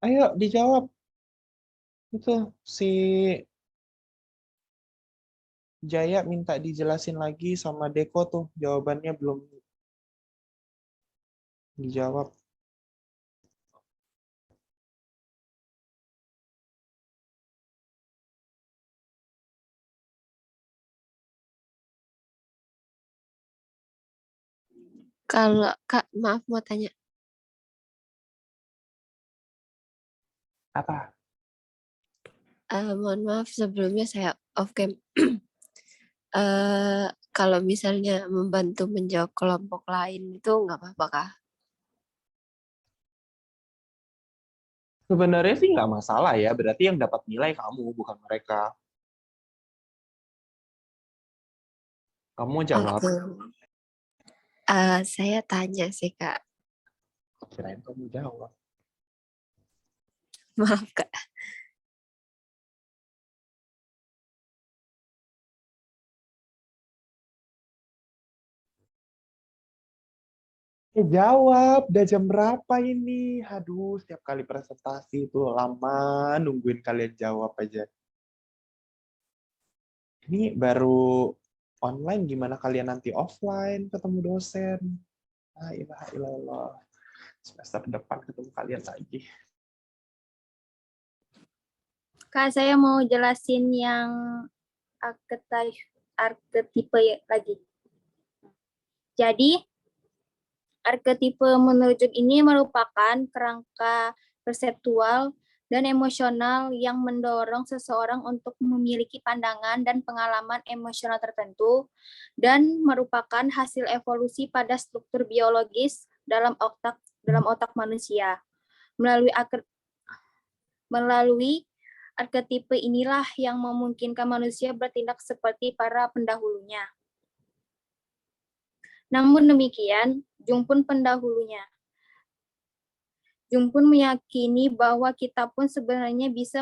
Ayo dijawab. Itu si Jaya minta dijelasin lagi sama Deko tuh, jawabannya belum dijawab. Kalau Kak, maaf mau tanya. Apa? Mohon maaf sebelumnya saya off cam. Kalau misalnya membantu menjawab kelompok lain itu nggak apa-apa kah? Sebenarnya sih nggak masalah ya, berarti yang dapat nilai kamu, bukan mereka. Kamu jawab. Oke. Saya tanya sih Kak. Kirain kamu jawab. Maaf Kak. Jawab, udah jam berapa ini? Aduh, setiap kali presentasi itu lama nungguin kalian jawab aja. Ini baru online, gimana kalian nanti offline ketemu dosen? La ilaha illallah. Semester depan ketemu kalian lagi. Kak, saya mau jelasin yang arketipe lagi. Jadi, arketipe menunjuk ini merupakan kerangka perseptual dan emosional yang mendorong seseorang untuk memiliki pandangan dan pengalaman emosional tertentu dan merupakan hasil evolusi pada struktur biologis dalam otak manusia. Melalui arketipe inilah yang memungkinkan manusia bertindak seperti para pendahulunya. Namun demikian, Jung pun pendahulunya. Jung pun meyakini bahwa kita pun sebenarnya bisa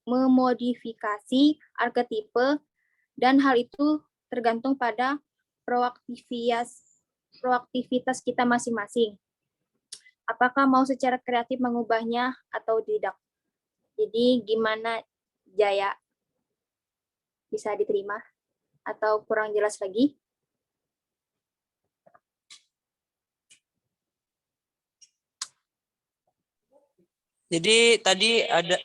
memodifikasi arketipe, dan hal itu tergantung pada proaktivitas kita masing-masing. Apakah mau secara kreatif mengubahnya atau tidak? Jadi gimana, Jaya? Bisa diterima atau kurang jelas lagi? Jadi tadi ada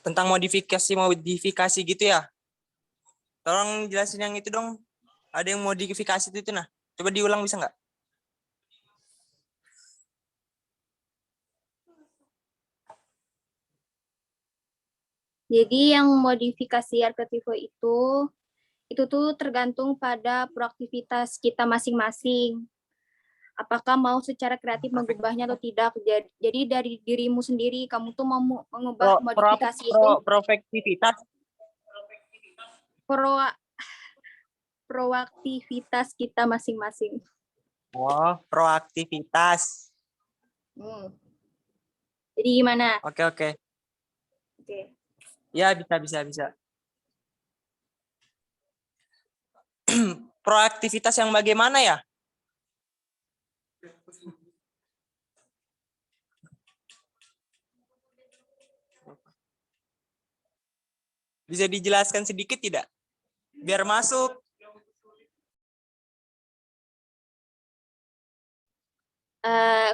tentang modifikasi gitu ya. Tolong jelasin yang itu dong. Ada yang modifikasi itu nah. Coba diulang bisa nggak? Jadi yang modifikasi arketipe itu tuh tergantung pada proaktivitas kita masing-masing. Apakah mau secara kreatif mengubahnya atau tidak. Jadi dari dirimu sendiri, kamu tuh mau mengubah modifikasi itu. Proaktivitas. Proaktivitas kita masing-masing. Oh, proaktivitas. Jadi gimana? Oke. Oke. Ya, bisa. Proaktivitas yang bagaimana ya? Bisa dijelaskan sedikit tidak? Biar masuk.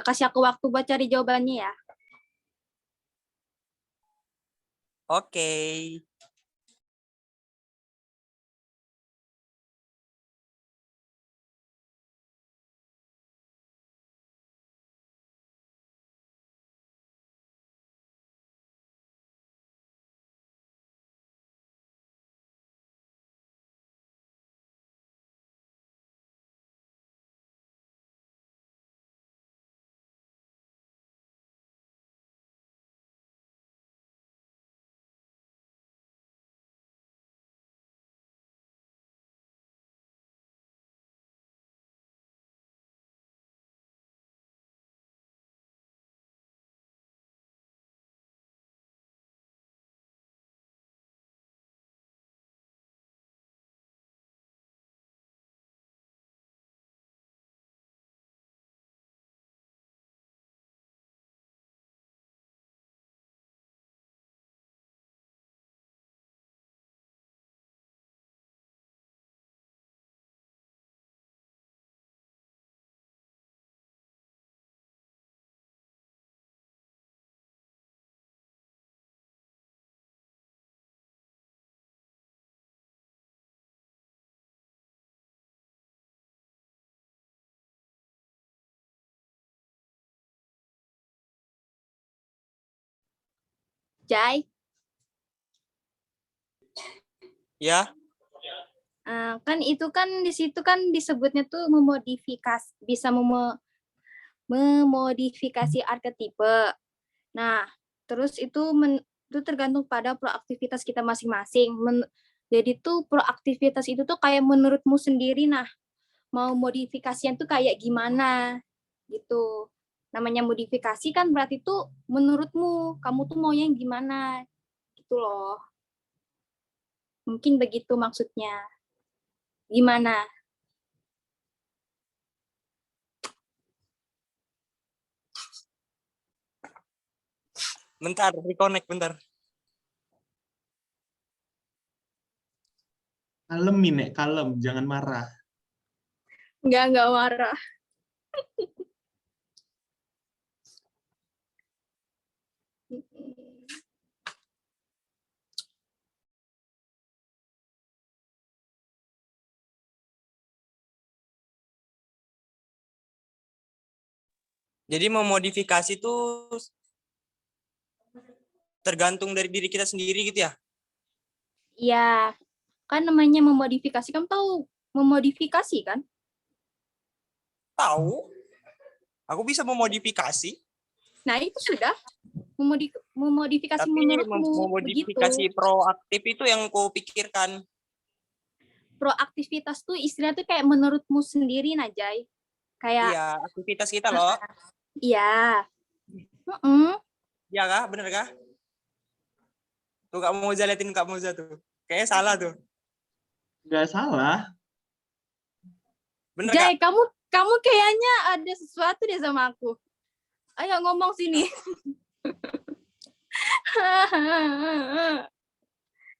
Kasih aku waktu buat cari jawabannya ya. Oke. Jai? Ya. Kan itu kan di situ kan disebutnya tuh memodifikasi, bisa memodifikasi arketipe. Nah, terus itu tergantung pada proaktivitas kita masing-masing. Jadi tuh proaktivitas itu tuh kayak menurutmu sendiri, nah mau modifikasinya tuh kayak gimana gitu. Namanya modifikasi kan berarti tuh menurutmu, kamu tuh maunya yang gimana gitu loh. Mungkin begitu maksudnya. Gimana? Bentar, reconnect bentar. Kalem Nek, kalem, jangan marah. Enggak marah. Jadi memodifikasi itu tergantung dari diri kita sendiri gitu ya? Iya, kan namanya memodifikasi. Kamu tahu memodifikasi kan? Tahu. Aku bisa memodifikasi, Nah, itu sudah memodifikasi tapi menurutmu memodifikasi begitu. proaktif itu yang kau pikirkan. Proaktivitas tuh istilahnya tuh kayak menurutmu sendiri, Najai. Kayak Iya, aktivitas kita loh. iya. Heeh. Iya kah? Bener kah? Tuh Kak Moza, liatin Kak Moza tuh. Kayaknya salah tuh. Nggak salah. Bener Jai, Kak? kamu kayaknya ada sesuatu deh sama aku. Ayo ngomong sini.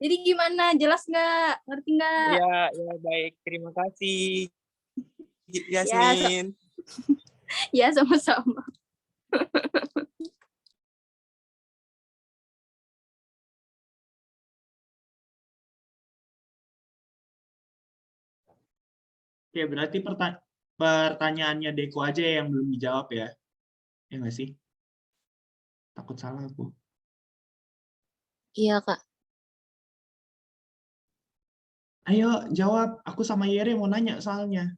Jadi gimana? Jelas nggak? Ngerti nggak? Iya, ya baik. Terima kasih. Ya, Yasmin. Ya, sama-sama. Oke, berarti pertanyaannya Deko aja yang belum dijawab ya. Ya nggak sih? Takut salah aku. Iya, Kak. Ayo jawab, aku sama Yere mau nanya soalnya.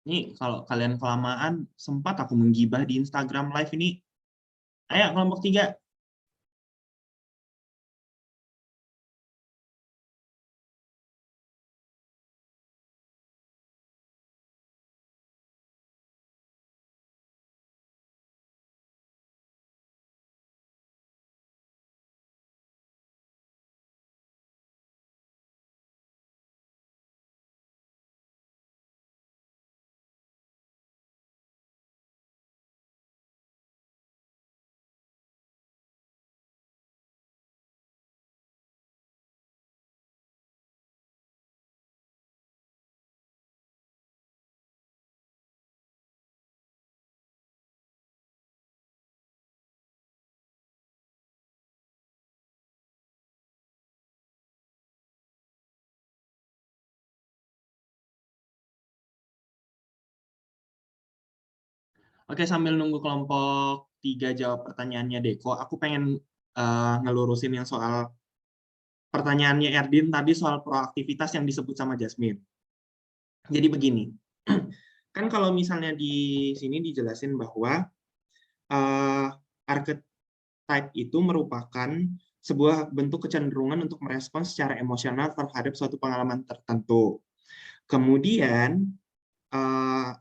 Nih, kalau kalian kelamaan, sempat aku menggibah di Instagram Live ini. Ayo, kelompok 3. Oke, sambil nunggu kelompok 3 jawab pertanyaannya Deko, aku pengen ngelurusin yang soal pertanyaannya Erdin tadi soal proaktivitas yang disebut sama Jasmine. Jadi begini, kan kalau misalnya di sini dijelasin bahwa archetype itu merupakan sebuah bentuk kecenderungan untuk merespons secara emosional terhadap suatu pengalaman tertentu. Kemudian,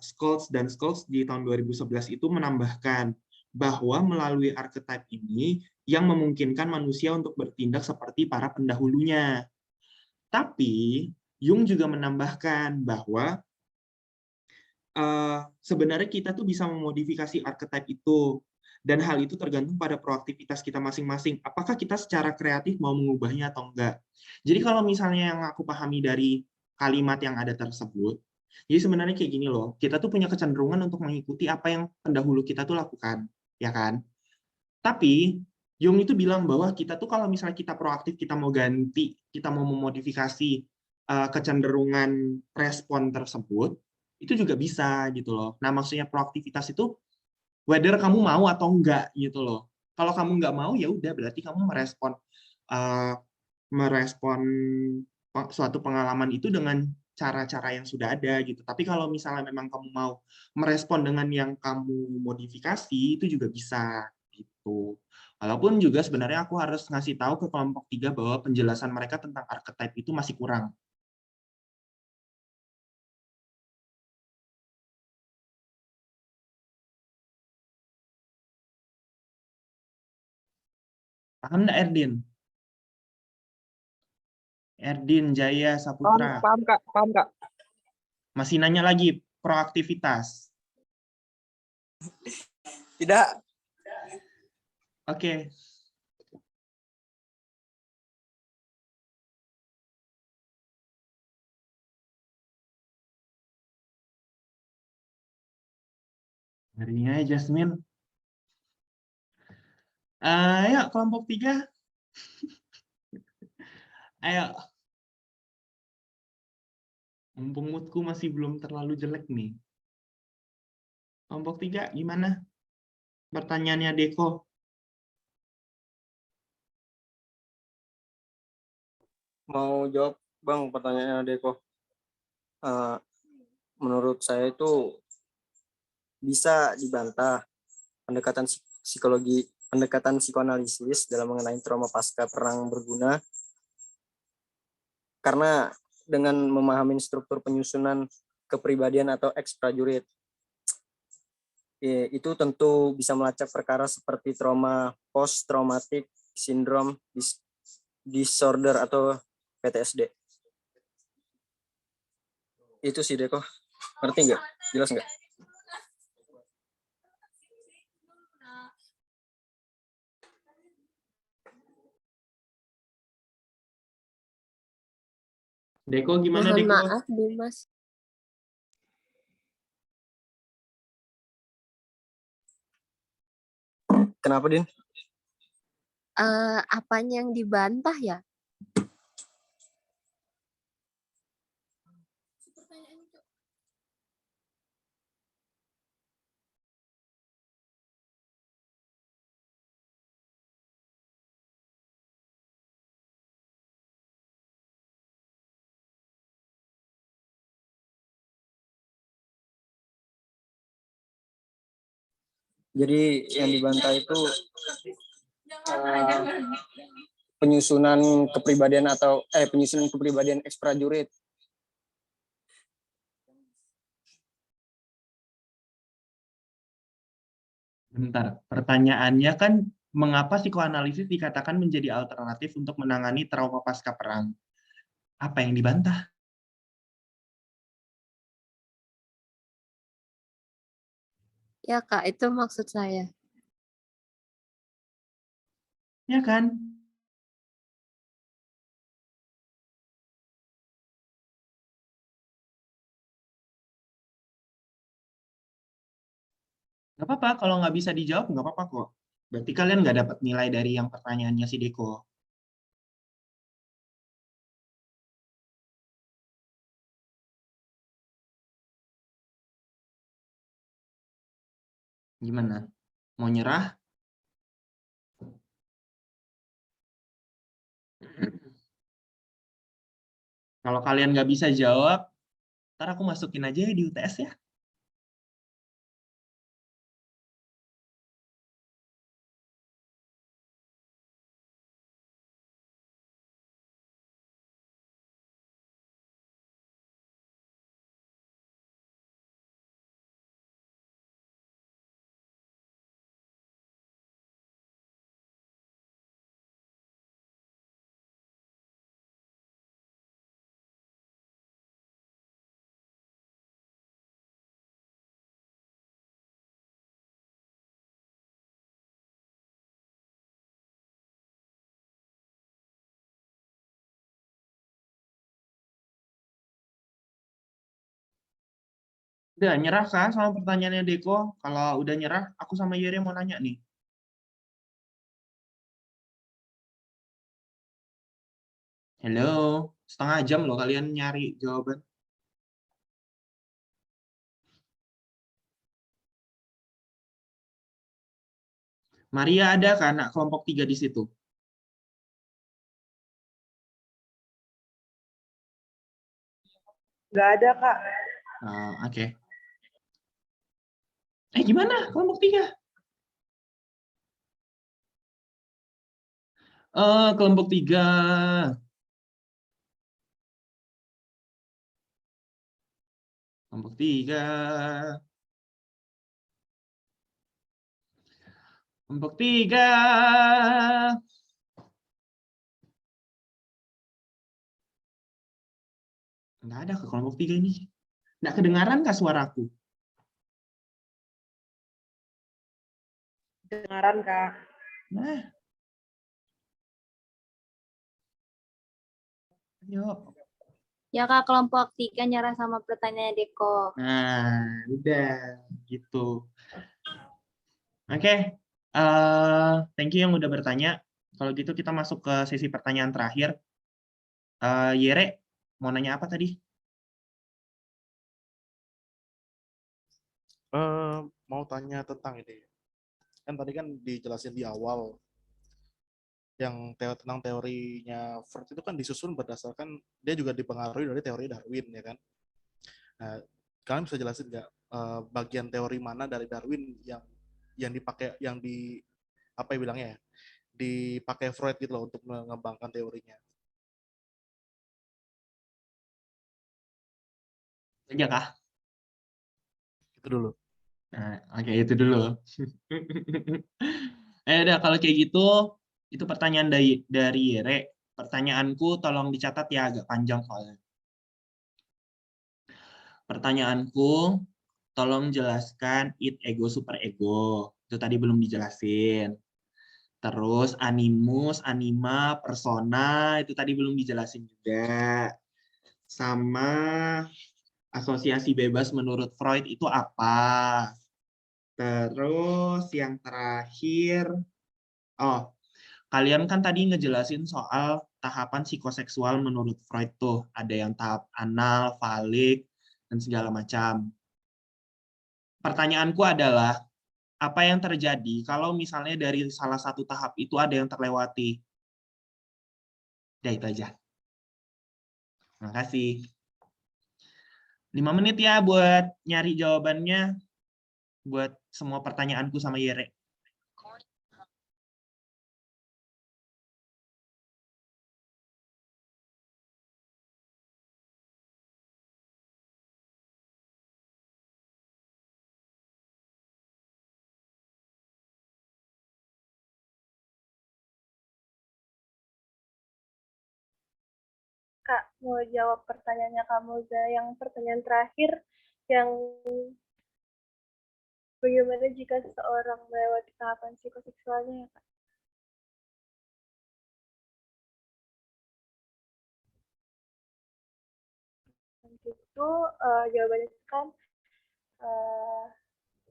Scholz dan Scholz di tahun 2011 itu menambahkan bahwa melalui archetype ini yang memungkinkan manusia untuk bertindak seperti para pendahulunya. Tapi, Jung juga menambahkan bahwa sebenarnya kita tuh bisa memodifikasi archetype itu, dan hal itu tergantung pada proaktivitas kita masing-masing. Apakah kita secara kreatif mau mengubahnya atau enggak? Jadi kalau misalnya yang aku pahami dari kalimat yang ada tersebut, jadi sebenarnya kayak gini loh, kita tuh punya kecenderungan untuk mengikuti apa yang pendahulu kita tuh lakukan, ya kan? Tapi Jung itu bilang bahwa kita tuh kalau misalnya kita proaktif, kita mau ganti, kita mau memodifikasi kecenderungan respon tersebut, itu juga bisa gitu loh. Nah, maksudnya proaktivitas itu whether kamu mau atau enggak gitu loh. Kalau kamu enggak mau ya udah berarti kamu merespon suatu pengalaman itu dengan cara-cara yang sudah ada gitu. Tapi kalau misalnya memang kamu mau merespon dengan yang kamu modifikasi itu juga bisa gitu. Walaupun juga sebenarnya aku harus ngasih tahu ke kelompok 3 bahwa penjelasan mereka tentang archetype itu masih kurang. Paham nggak, Erdin? Erdin Jaya Saputra. Paham Kak, paham Kak. Masih nanya lagi, proaktivitas. Tidak. Oke. Ngerinya ya, Jasmine. Ayo, kelompok 3. Ayo. Mumpung moodku masih belum terlalu jelek nih. Kelompok 3, gimana? Pertanyaannya Deko. Mau jawab, Bang, pertanyaannya Deko. Menurut saya itu bisa dibantah pendekatan psikoanalisis dalam mengenai trauma pasca perang berguna karena dengan memahami struktur penyusunan kepribadian atau ex-prajurit itu tentu bisa melacak perkara seperti trauma post traumatic syndrome disorder atau PTSD. Itu sih Deko. Ngerti nggak? Jelas nggak? Deko gimana, Mohon Deko? maaf, Dimas. Kenapa, Din? Apanya yang dibantah ya? Jadi yang dibantah itu penyusunan kepribadian atau penyusunan kepribadian ex-prajurit. Bentar, pertanyaannya kan mengapa psikoanalisis dikatakan menjadi alternatif untuk menangani trauma pasca perang? Apa yang dibantah? Ya Kak, itu maksud saya. Ya kan? Nggak apa-apa, kalau nggak bisa dijawab nggak apa-apa kok. Berarti kalian nggak dapat nilai dari yang pertanyaannya si Deko. Gimana? Mau nyerah? Kalau kalian nggak bisa jawab, ntar aku masukin aja ya di UTS ya. Udah nyerah kah sama pertanyaannya Deko? Kalau udah nyerah, aku sama Yeri mau nanya nih. Halo, setengah jam loh kalian nyari jawaban. Maria ada kan anak kelompok 3 di situ? Nggak ada, Kak. Oke. Gimana kelompok 3? Kelompok 3. Kelompok 3. Kelompok 3. Nggak ada ke kelompok 3 ini. Nggak kedengaran kah suaraku? Kedengaran, Kak. Nah. Ayo. Ya Kak, kelompok 3 nyerah sama pertanyaannya Deko. Nah, udah gitu. Oke, thank you yang udah bertanya. Kalau gitu kita masuk ke sesi pertanyaan terakhir. Yere, mau nanya apa tadi? Mau tanya tentang ini. Kan tadi kan dijelasin di awal yang tentang teorinya Freud itu kan disusun berdasarkan dia juga dipengaruhi dari teori Darwin ya kan. Nah, kalian bisa jelasin nggak bagian teori mana dari Darwin yang dipakai yang di apa ya bilangnya ya dipakai Freud gitu loh untuk mengembangkan teorinya. Aja kah? Itu dulu. Nah, oke, itu dulu. Udah kalau kayak gitu, itu pertanyaan dari Yere. Pertanyaanku tolong dicatat ya, agak panjang soalnya. Pertanyaanku, tolong jelaskan id, ego, super ego. Itu tadi belum dijelasin. Terus animus, anima, persona, itu tadi belum dijelasin juga. Sama asosiasi bebas menurut Freud itu apa? Terus yang terakhir, oh, kalian kan tadi ngejelasin soal tahapan psikoseksual menurut Freud tuh. Ada yang tahap anal, falik, dan segala macam. Pertanyaanku adalah, apa yang terjadi kalau misalnya dari salah satu tahap itu ada yang terlewati? Ya, itu aja. Terima kasih. 5 menit ya buat nyari jawabannya buat semua pertanyaanku sama Yere. Kak, mau jawab pertanyaannya kamu, yang pertanyaan terakhir, yang bagaimana jika seseorang melewati tahapan psikoseksualnya ya, Kak? Itu jawabannya kan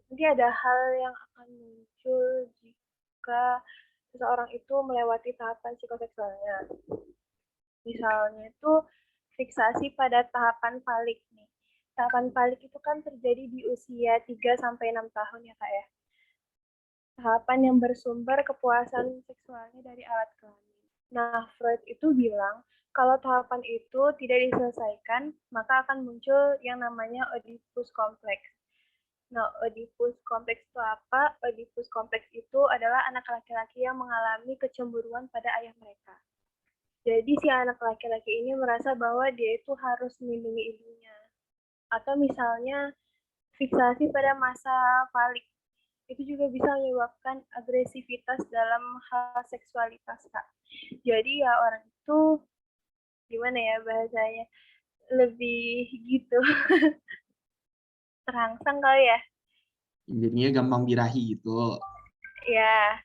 nanti ada hal yang akan muncul jika seseorang itu melewati tahapan psikoseksualnya. Misalnya itu fiksasi pada tahapan falik nih. Tahapan falik itu kan terjadi di usia 3-6 tahun ya Kak ya. Tahapan yang bersumber kepuasan seksualnya dari alat kelamin. Nah, Freud itu bilang kalau tahapan itu tidak diselesaikan, maka akan muncul yang namanya Oedipus complex. Nah, Oedipus kompleks itu apa? Oedipus kompleks itu adalah anak laki-laki yang mengalami kecemburuan pada ayah mereka. Jadi si anak laki-laki ini merasa bahwa dia itu harus melindungi ibunya. Atau misalnya fiksasi pada masa falik. Itu juga bisa menyebabkan agresivitas dalam hal seksualitas, Kak. Jadi ya orang itu gimana ya bahasanya? Lebih gitu. Terangsang kali ya. Jadinya gampang birahi gitu. Ya,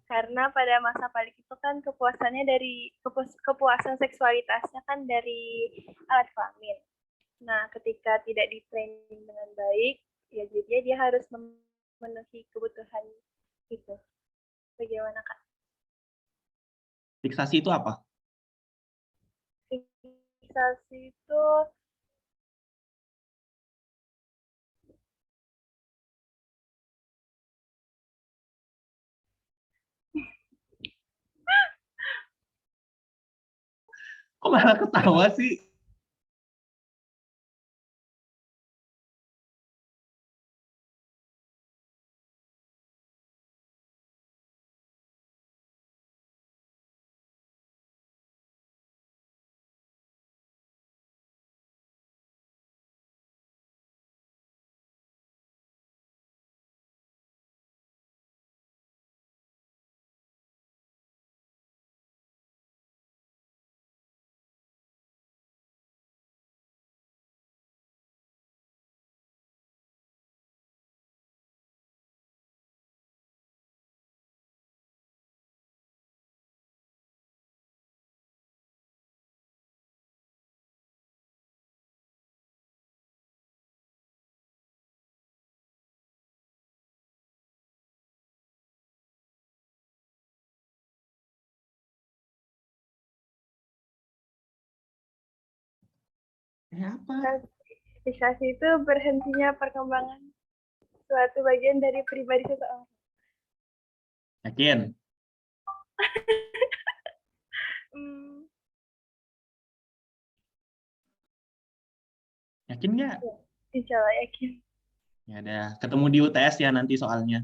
karena pada masa balik itu kan kepuasan seksualitasnya kan dari alat kelamin. Nah, ketika tidak di-training dengan baik, ya jadinya dia harus memenuhi kebutuhan itu. Bagaimana, Kak? Fiksasi itu apa? Fiksasi itu Kok malah ketawa sih? Apa? Klasifikasi itu berhentinya perkembangan suatu bagian dari pribadi seseorang. Yakin? Hmm, Yakin nggak? insya Allah yakin. Ya udah, ketemu di UTS ya nanti soalnya.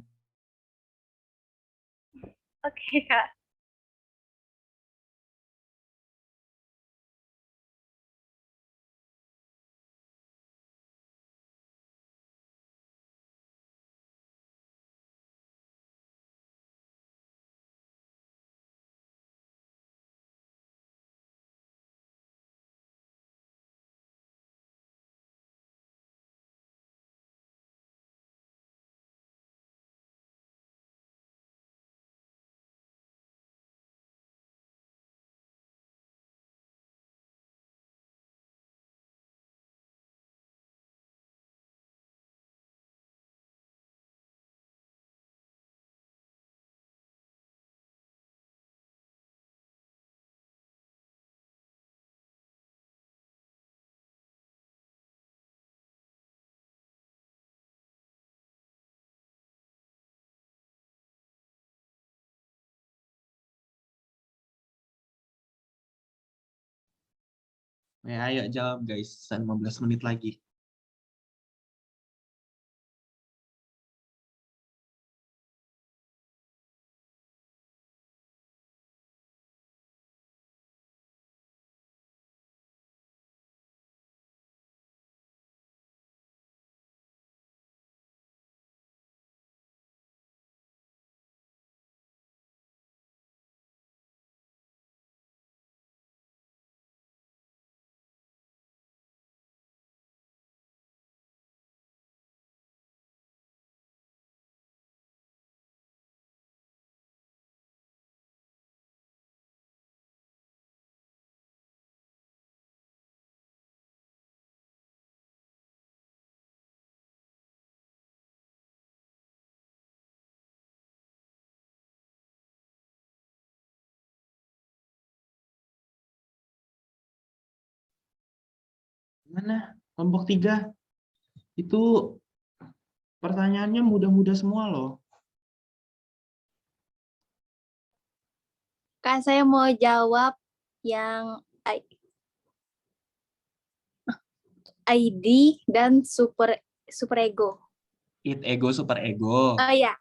Oke, Kak. Ya, ayo jawab guys, 15 menit lagi. Mana? Kelompok 3. Itu pertanyaannya mudah-mudah semua loh. Kak, saya mau jawab yang ID dan superego. It ego, super ego. Oh ya,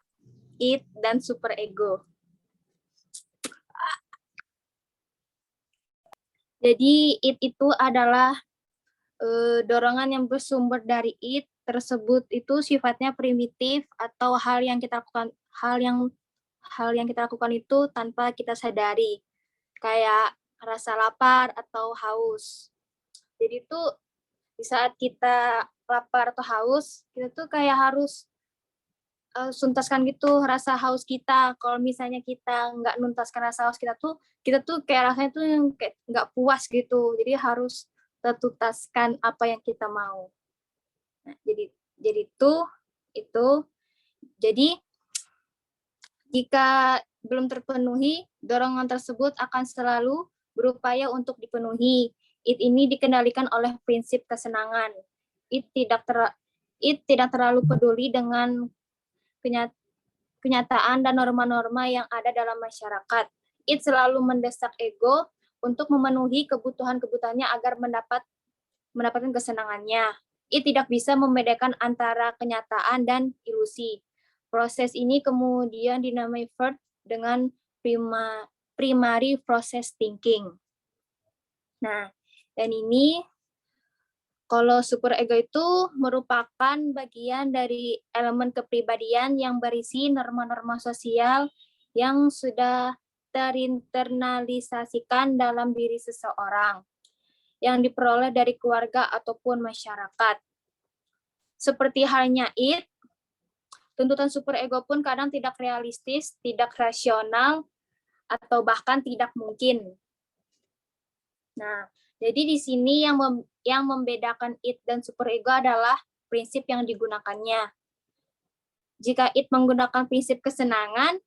it dan superego. Jadi it itu adalah dorongan yang bersumber dari it tersebut itu sifatnya primitif atau hal yang kita lakukan itu tanpa kita sadari, kayak rasa lapar atau haus. Jadi itu di saat kita lapar atau haus, kita tuh kayak harus tuntaskan gitu rasa haus kita. Kalau misalnya kita nggak nuntaskan rasa haus kita tuh kayak rasanya tuh yang kayak nggak puas gitu. Jadi harus tertuntaskan apa yang kita mau. Nah, jadi itu jadi jika belum terpenuhi, dorongan tersebut akan selalu berupaya untuk dipenuhi. It ini dikendalikan oleh prinsip kesenangan. It tidak terlalu peduli dengan kenyataan dan norma-norma yang ada dalam masyarakat. It selalu mendesak ego untuk memenuhi kebutuhan-kebutuhannya agar mendapatkan kesenangannya. It tidak bisa membedakan antara kenyataan dan ilusi. Proses ini kemudian dinamai Freud dengan primary process thinking. Nah, dan ini kalau superego itu merupakan bagian dari elemen kepribadian yang berisi norma-norma sosial yang sudah terinternalisasikan dalam diri seseorang, yang diperoleh dari keluarga ataupun masyarakat. Seperti halnya it, tuntutan superego pun kadang tidak realistis, tidak rasional, atau bahkan tidak mungkin. Nah, jadi di sini yang membedakan it dan superego adalah prinsip yang digunakannya. Jika it menggunakan prinsip kesenangan,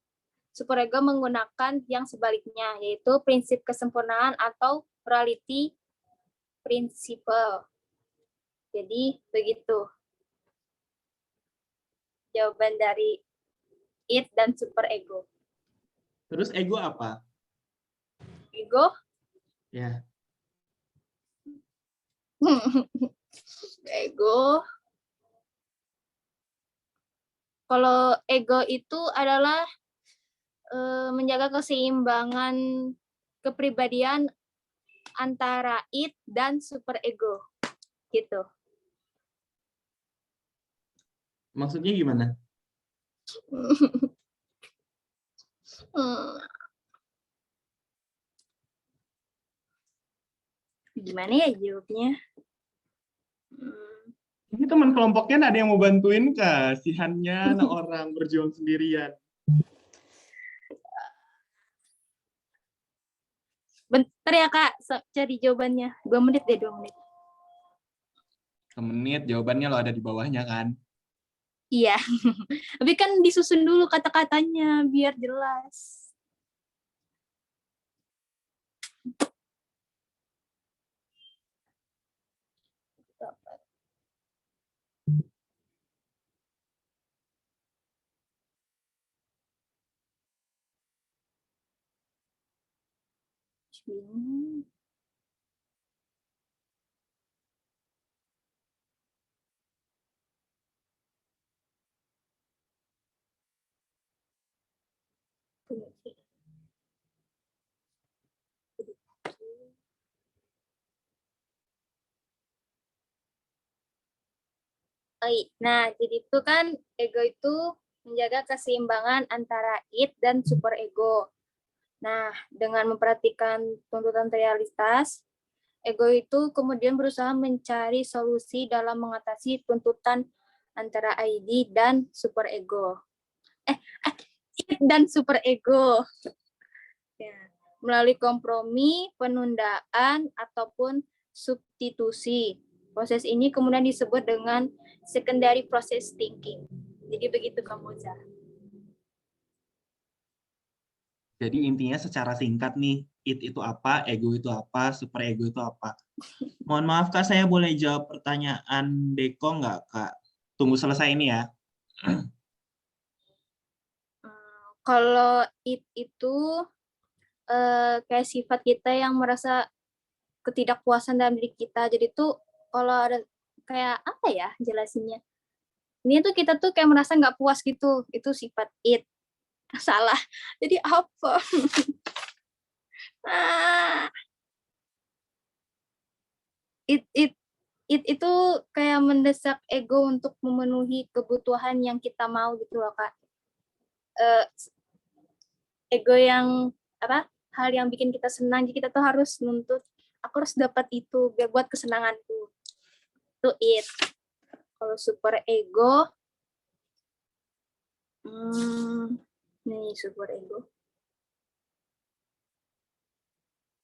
superego menggunakan yang sebaliknya, yaitu prinsip kesempurnaan atau reality principle. Jadi begitu jawaban dari id dan superego. Terus ego apa? Ego? Ya. Ego. Kalau ego itu adalah menjaga keseimbangan kepribadian antara id dan superego. Gitu. Maksudnya gimana? Gimana ya jawabnya? Ini teman kelompoknya ada yang mau bantuin kasihannya anak orang berjuang sendirian. Bentar ya Kak, cari jawabannya. 2 menit deh, 2 menit. 2 menit, jawabannya lo ada di bawahnya kan? Iya, tapi kan disusun dulu kata-katanya biar jelas. Nah, jadi itu kan ego itu menjaga keseimbangan antara id dan superego. Nah, dengan memperhatikan tuntutan realitas, ego itu kemudian berusaha mencari solusi dalam mengatasi tuntutan antara id dan superego. Id dan superego. Ya, melalui kompromi, penundaan, ataupun substitusi. Proses ini kemudian disebut dengan secondary process thinking. Jadi begitu kamu Moza. Jadi intinya secara singkat nih, id itu apa, ego itu apa, superego itu apa. Mohon maaf Kak, saya boleh jawab pertanyaan Deko nggak Kak? Tunggu selesai ini ya. Kalau id itu kayak sifat kita yang merasa ketidakpuasan dalam diri kita. Jadi tuh kalau ada kayak apa ya jelasinnya? Ini tuh kita tuh kayak merasa nggak puas gitu. Itu sifat id. Salah. Jadi apa? It itu kayak mendesak ego untuk memenuhi kebutuhan yang kita mau gitu loh Kak. Ego yang apa? Hal yang bikin kita senang, jadi kita tuh harus nuntut aku harus dapat itu biar buat kesenanganku. Itu it. Kalau super ego, nih super ego.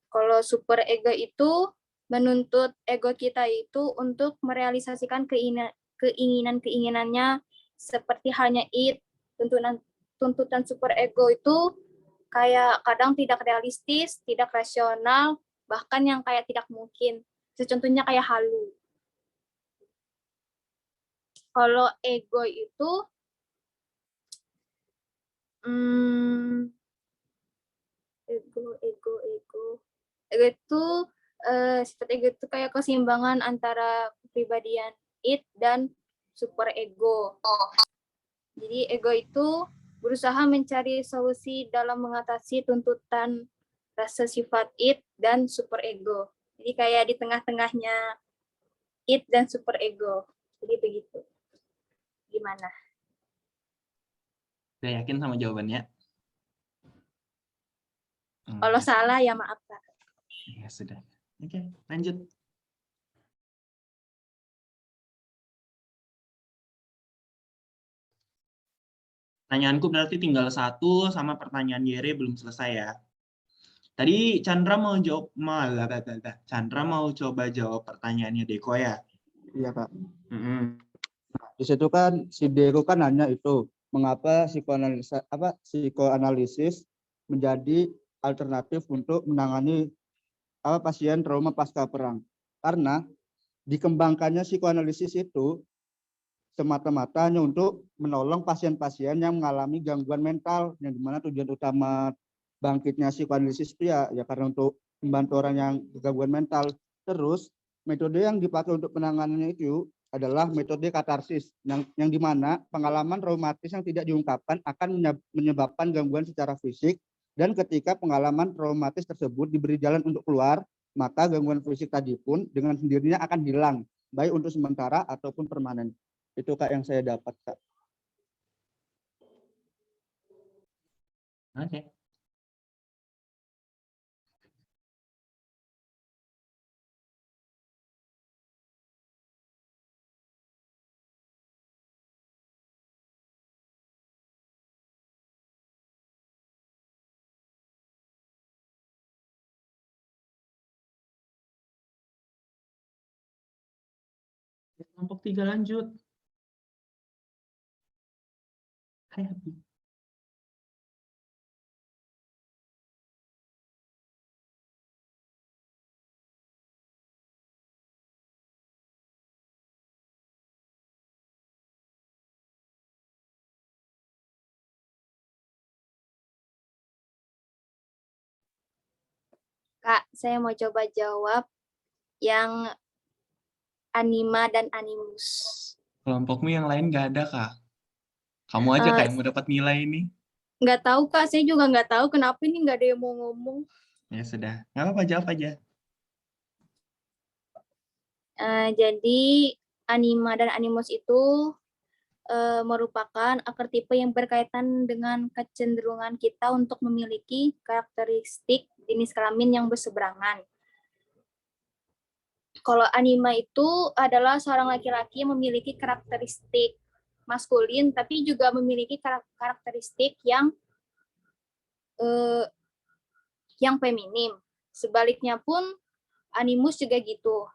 Kalau super ego itu menuntut ego kita itu untuk merealisasikan keinginan-keinginannya seperti halnya it. Tuntutan super ego itu kayak kadang tidak realistis, tidak rasional, bahkan yang kayak tidak mungkin. Contohnya kayak halu. Kalau ego itu ego itu sifat ego itu kayak keseimbangan antara kepribadian it dan super ego. Jadi ego itu berusaha mencari solusi dalam mengatasi tuntutan rasa sifat it dan super ego. Jadi kayak di tengah-tengahnya it dan super ego. Jadi begitu. Gimana? Udah yakin sama jawabannya? Kalau salah ya maaf Kak. Ya sudah. Oke, lanjut. Pertanyaanku berarti tinggal 1 sama pertanyaan Yere belum selesai ya. Tadi Chandra mau jawab, Chandra mau coba jawab pertanyaannya Deko ya? Iya Kak. Di situ kan si Deko kan nanya itu mengapa psikoanalisis menjadi alternatif untuk menangani pasien trauma pasca perang. Karena dikembangkannya psikoanalisis itu semata-mata hanya untuk menolong pasien-pasien yang mengalami gangguan mental, yang dimana tujuan utama bangkitnya psikoanalisis itu ya karena untuk membantu orang yang gangguan mental. Terus metode yang dipakai untuk penanganannya itu adalah metode katarsis, yang dimana pengalaman traumatis yang tidak diungkapkan akan menyebabkan gangguan secara fisik, dan ketika pengalaman traumatis tersebut diberi jalan untuk keluar, maka gangguan fisik tadi pun dengan sendirinya akan hilang, baik untuk sementara ataupun permanen. Itu Kak yang saya dapat, Kak. Oke. Kelompok 3 lanjut. Hai Abi. Kak, saya mau coba jawab yang anima dan animus. Kelompokmu yang lain nggak ada, Kak? Kamu aja Kak yang mau dapat nilai ini. Nggak tahu Kak, saya juga nggak tahu kenapa ini nggak ada yang mau ngomong. Ya sudah, nggak apa-apa, jawab aja. Jadi anima dan animus itu merupakan archetype yang berkaitan dengan kecenderungan kita untuk memiliki karakteristik jenis kelamin yang berseberangan. Kalau anima itu adalah seorang laki-laki yang memiliki karakteristik maskulin, tapi juga memiliki karakteristik yang feminim. Sebaliknya pun animus juga gitu.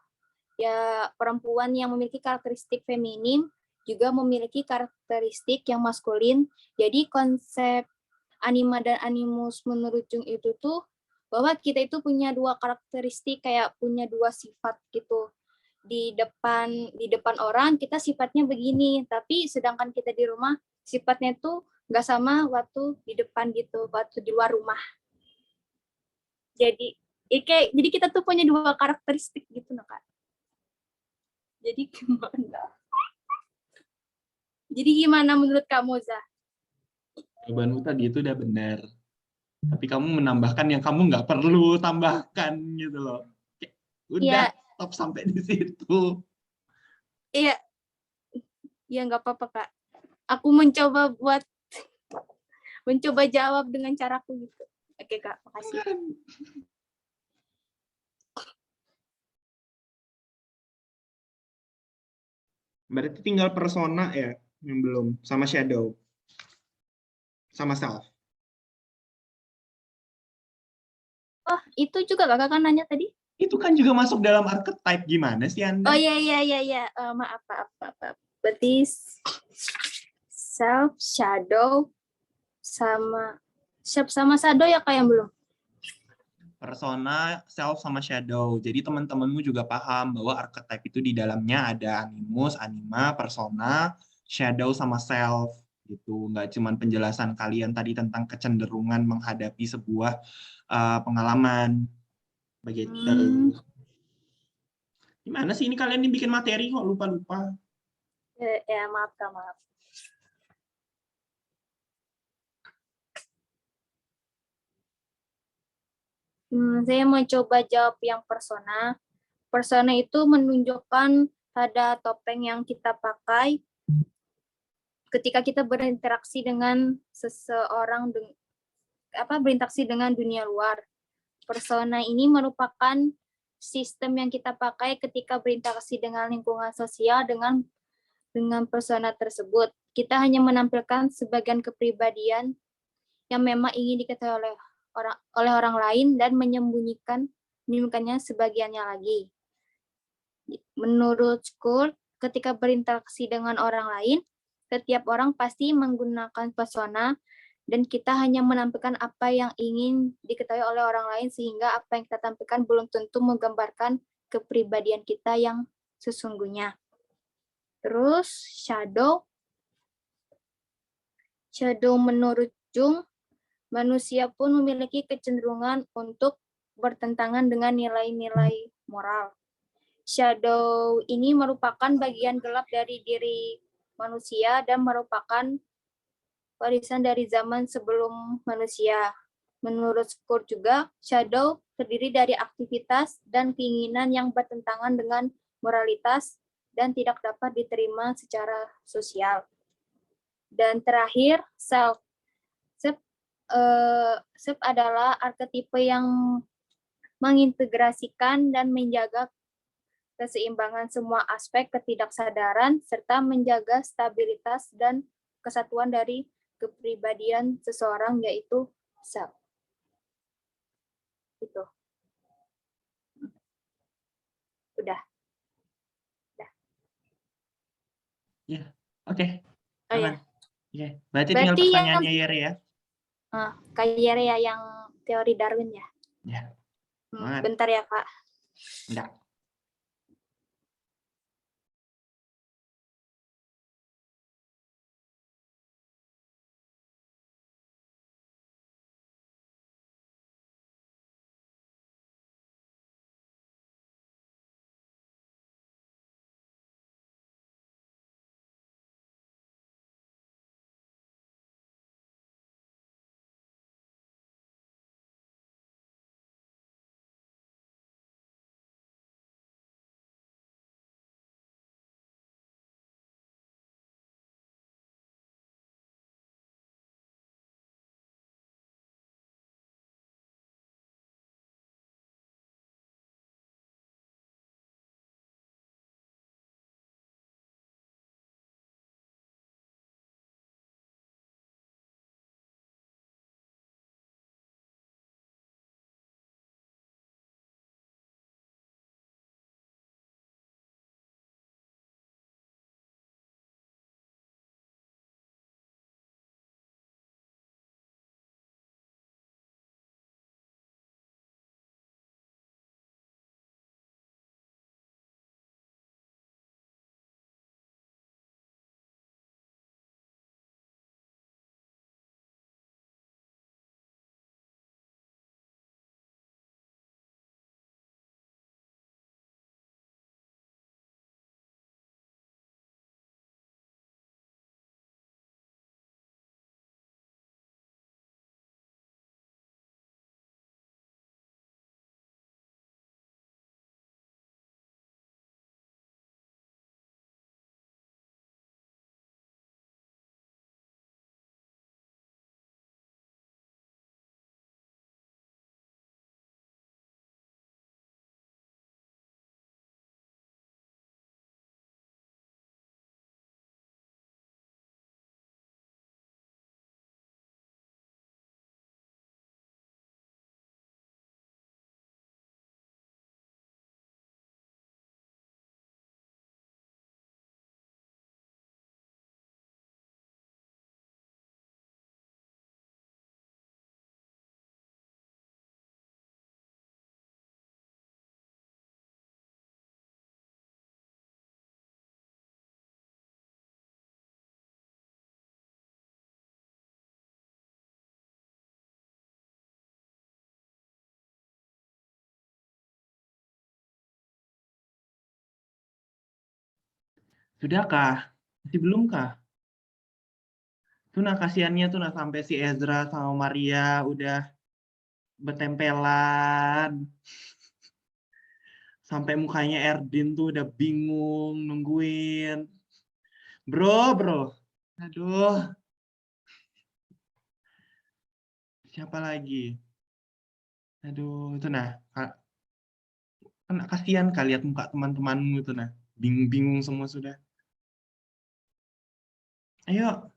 Ya, perempuan yang memiliki karakteristik feminim juga memiliki karakteristik yang maskulin. Jadi konsep anima dan animus menurut Jung itu tuh bahwa kita itu punya dua karakteristik, kayak punya dua sifat gitu. Di depan orang kita sifatnya begini, tapi sedangkan kita di rumah sifatnya tuh nggak sama waktu di depan gitu, waktu di luar rumah. Jadi kita tuh punya dua karakteristik gitu, nah Kak. Jadi gimana? Jadi gimana menurut kamu, Zah? Jawabanmu tadi itu udah benar. Tapi kamu menambahkan yang kamu nggak perlu tambahkan gitu loh. Udah, stop sampai di situ. Iya. Ya nggak apa-apa, Kak. Aku mencoba jawab dengan caraku gitu. Oke, Kak. Makasih. Berarti tinggal persona ya yang belum, sama shadow, sama self. Oh, itu juga Kakak kan nanya tadi? Itu kan juga masuk dalam archetype, gimana sih Anda? Oh iya. Maaf. Berarti self, shadow, sama shadow ya Kak yang belum? Persona, self, sama shadow. Jadi teman-temanmu juga paham bahwa archetype itu di dalamnya ada animus, anima, persona, shadow, sama self. Gitu. Nggak cuma penjelasan kalian tadi tentang kecenderungan menghadapi sebuah pengalaman. Begitu. Gimana sih ini kalian bikin materi kok lupa-lupa? Ya, maaf Kak, maaf. Saya mau coba jawab yang persona. Persona itu menunjukkan pada topeng yang kita pakai ketika kita berinteraksi dengan seseorang, berinteraksi dengan dunia luar. Persona ini merupakan sistem yang kita pakai ketika berinteraksi dengan lingkungan sosial dengan persona tersebut. Kita hanya menampilkan sebagian kepribadian yang memang ingin diketahui oleh orang lain dan menyembunyikannya sebagiannya lagi. Menurut School, ketika berinteraksi dengan orang lain, setiap orang pasti menggunakan persona dan kita hanya menampilkan apa yang ingin diketahui oleh orang lain, sehingga apa yang kita tampilkan belum tentu menggambarkan kepribadian kita yang sesungguhnya. Terus shadow menurut Jung, manusia pun memiliki kecenderungan untuk bertentangan dengan nilai-nilai moral. Shadow ini merupakan bagian gelap dari diri manusia dan merupakan warisan dari zaman sebelum manusia. Menurut Skor juga, shadow terdiri dari aktivitas dan keinginan yang bertentangan dengan moralitas dan tidak dapat diterima secara sosial. Dan terakhir, self. Self adalah arketipe yang mengintegrasikan dan menjaga keseimbangan semua aspek ketidaksadaran serta menjaga stabilitas dan kesatuan dari kepribadian seseorang, yaitu self. Itu. Udah. Ya, oke. Oh ya. Aman. Oke. Berarti tinggal Berarti pertanyaannya Yere ya. Kayak ya yang teori Darwin ya. Ya. Semangat. Bentar ya, Kak. Enggak. Sudahkah? Masih belumkah? Tuh nah kasihannya tuh nah sampai si Ezra sama Maria udah bertempelan. Sampai mukanya Erdin tuh udah bingung nungguin. Bro. Aduh. Siapa lagi? Aduh, itu nah. Kan kasihan kali lihat muka teman-temanmu itu nah. Bingung-bingung semua sudah. Ayo.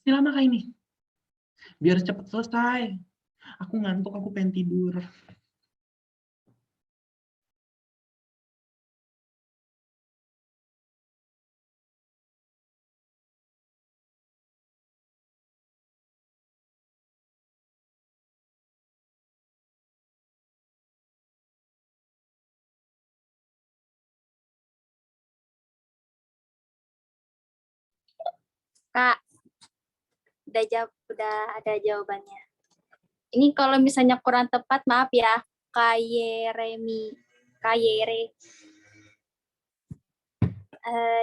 Ini lama kah ini? Biar cepet selesai. Aku ngantuk, aku pengen tidur. Kak, udah ada jawabannya. Ini kalau misalnya kurang tepat, maaf ya, Kayere.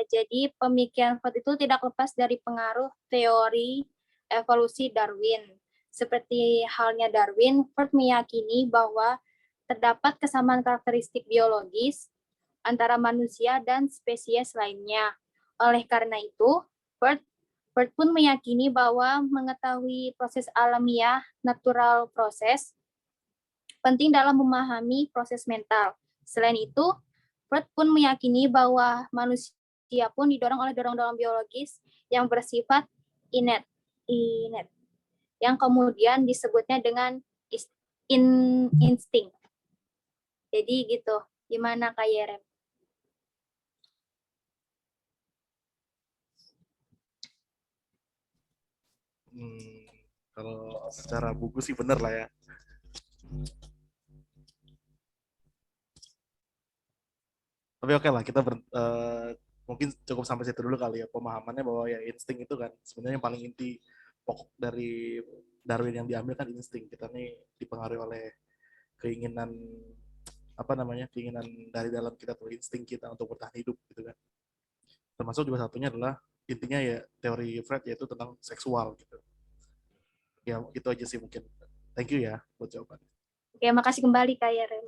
Jadi pemikiran Freud itu tidak lepas dari pengaruh teori evolusi Darwin. Seperti halnya Darwin, Freud meyakini bahwa terdapat kesamaan karakteristik biologis antara manusia dan spesies lainnya. Oleh karena itu, Freud pun meyakini bahwa mengetahui proses alamiah, natural proses, penting dalam memahami proses mental. Selain itu, Freud pun meyakini bahwa manusia pun didorong oleh dorong-dorong biologis yang bersifat innate, yang kemudian disebutnya dengan insting. Jadi gitu. Gimana Kak Yerem? Kalau secara buku sih bener lah ya. Tapi oke lah, kita mungkin cukup sampai situ dulu kali ya, pemahamannya bahwa ya insting itu kan sebenarnya yang paling inti pokok dari Darwin yang diambil kan insting. Kita nih dipengaruhi oleh keinginan keinginan dari dalam kita tuh, insting kita untuk bertahan hidup gitu kan. Termasuk juga satunya adalah intinya ya teori Freud yaitu tentang seksual gitu. Ya itu aja sih mungkin. Thank you ya buat jawaban. Oke, makasih kembali Kak Yerem.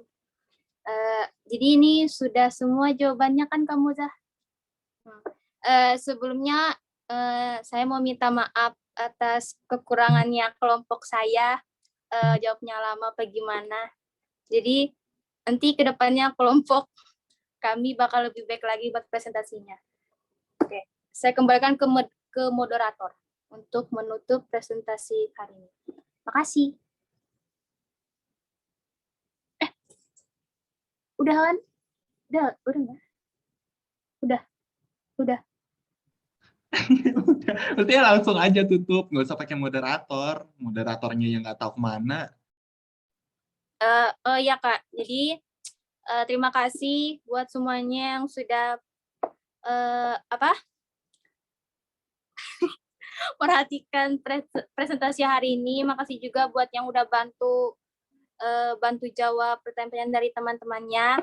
Jadi ini sudah semua jawabannya kan kamu Zah? Sebelumnya saya mau minta maaf atas kekurangannya kelompok saya, jawabnya lama apa gimana. Jadi nanti kedepannya kelompok kami bakal lebih baik lagi buat presentasinya. Oke, saya kembalikan ke moderator untuk menutup presentasi hari ini. Makasih. Udah kan? Udah nggak? Udah. Berarti langsung aja tutup, nggak usah pakai moderator. Moderatornya yang nggak tahu kemana. Oh ya Kak, jadi terima kasih buat semuanya yang sudah perhatikan presentasi hari ini. Makasih juga buat yang udah bantu jawab pertanyaan dari teman-temannya.